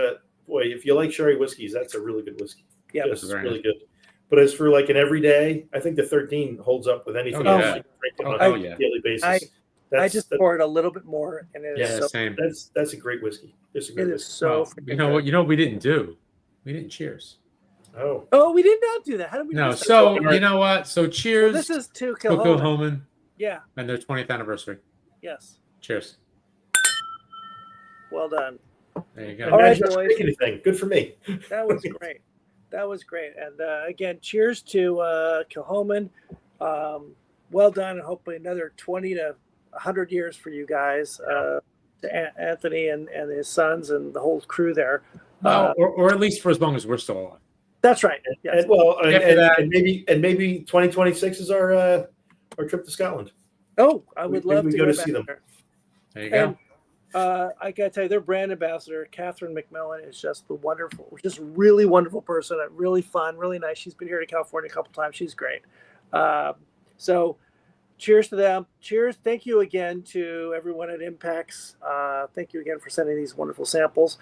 boy, if you like sherry whiskeys, that's a really good whiskey. Yeah, it's really good. But as for like an everyday, I think the 13 holds up with anything else you drink on a daily basis. I just poured a little bit more, and it is same. That's a great whiskey. It's a great whiskey. so. You know what? You know what we didn't do? We didn't cheers. Oh, we did not do that. How did we? No. So you know what? So cheers. Well, this is to Kilchoman. Yeah. And their 20th anniversary. Yes. Cheers. Well done. There you go. All right, boys. Anything. Good for me. That was great. That was great. And again, cheers to Kilchoman. Well done, and hopefully another 20 to 100 years for you guys. To Anthony and his sons and the whole crew there. Or at least for as long as we're still alive. That's right. Yes. And maybe 2026 is our trip to Scotland. Oh, I would love to go to see them. There you go. I gotta tell you, their brand ambassador, Catherine McMillan, is just really wonderful person. Really fun, really nice. She's been here to California a couple times. She's great. So cheers to them. Cheers. Thank you again to everyone at Impex. Thank you again for sending these wonderful samples.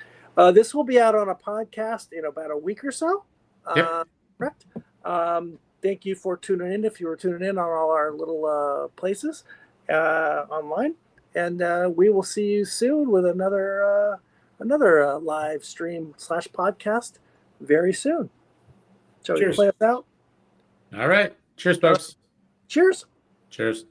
This will be out on a podcast in about a week or so. Yep. Correct. Thank you for tuning in. If you were tuning in on all our little places online, and we will see you soon with another live stream / podcast very soon. So you play us out. All right. Cheers, folks. Cheers. Cheers.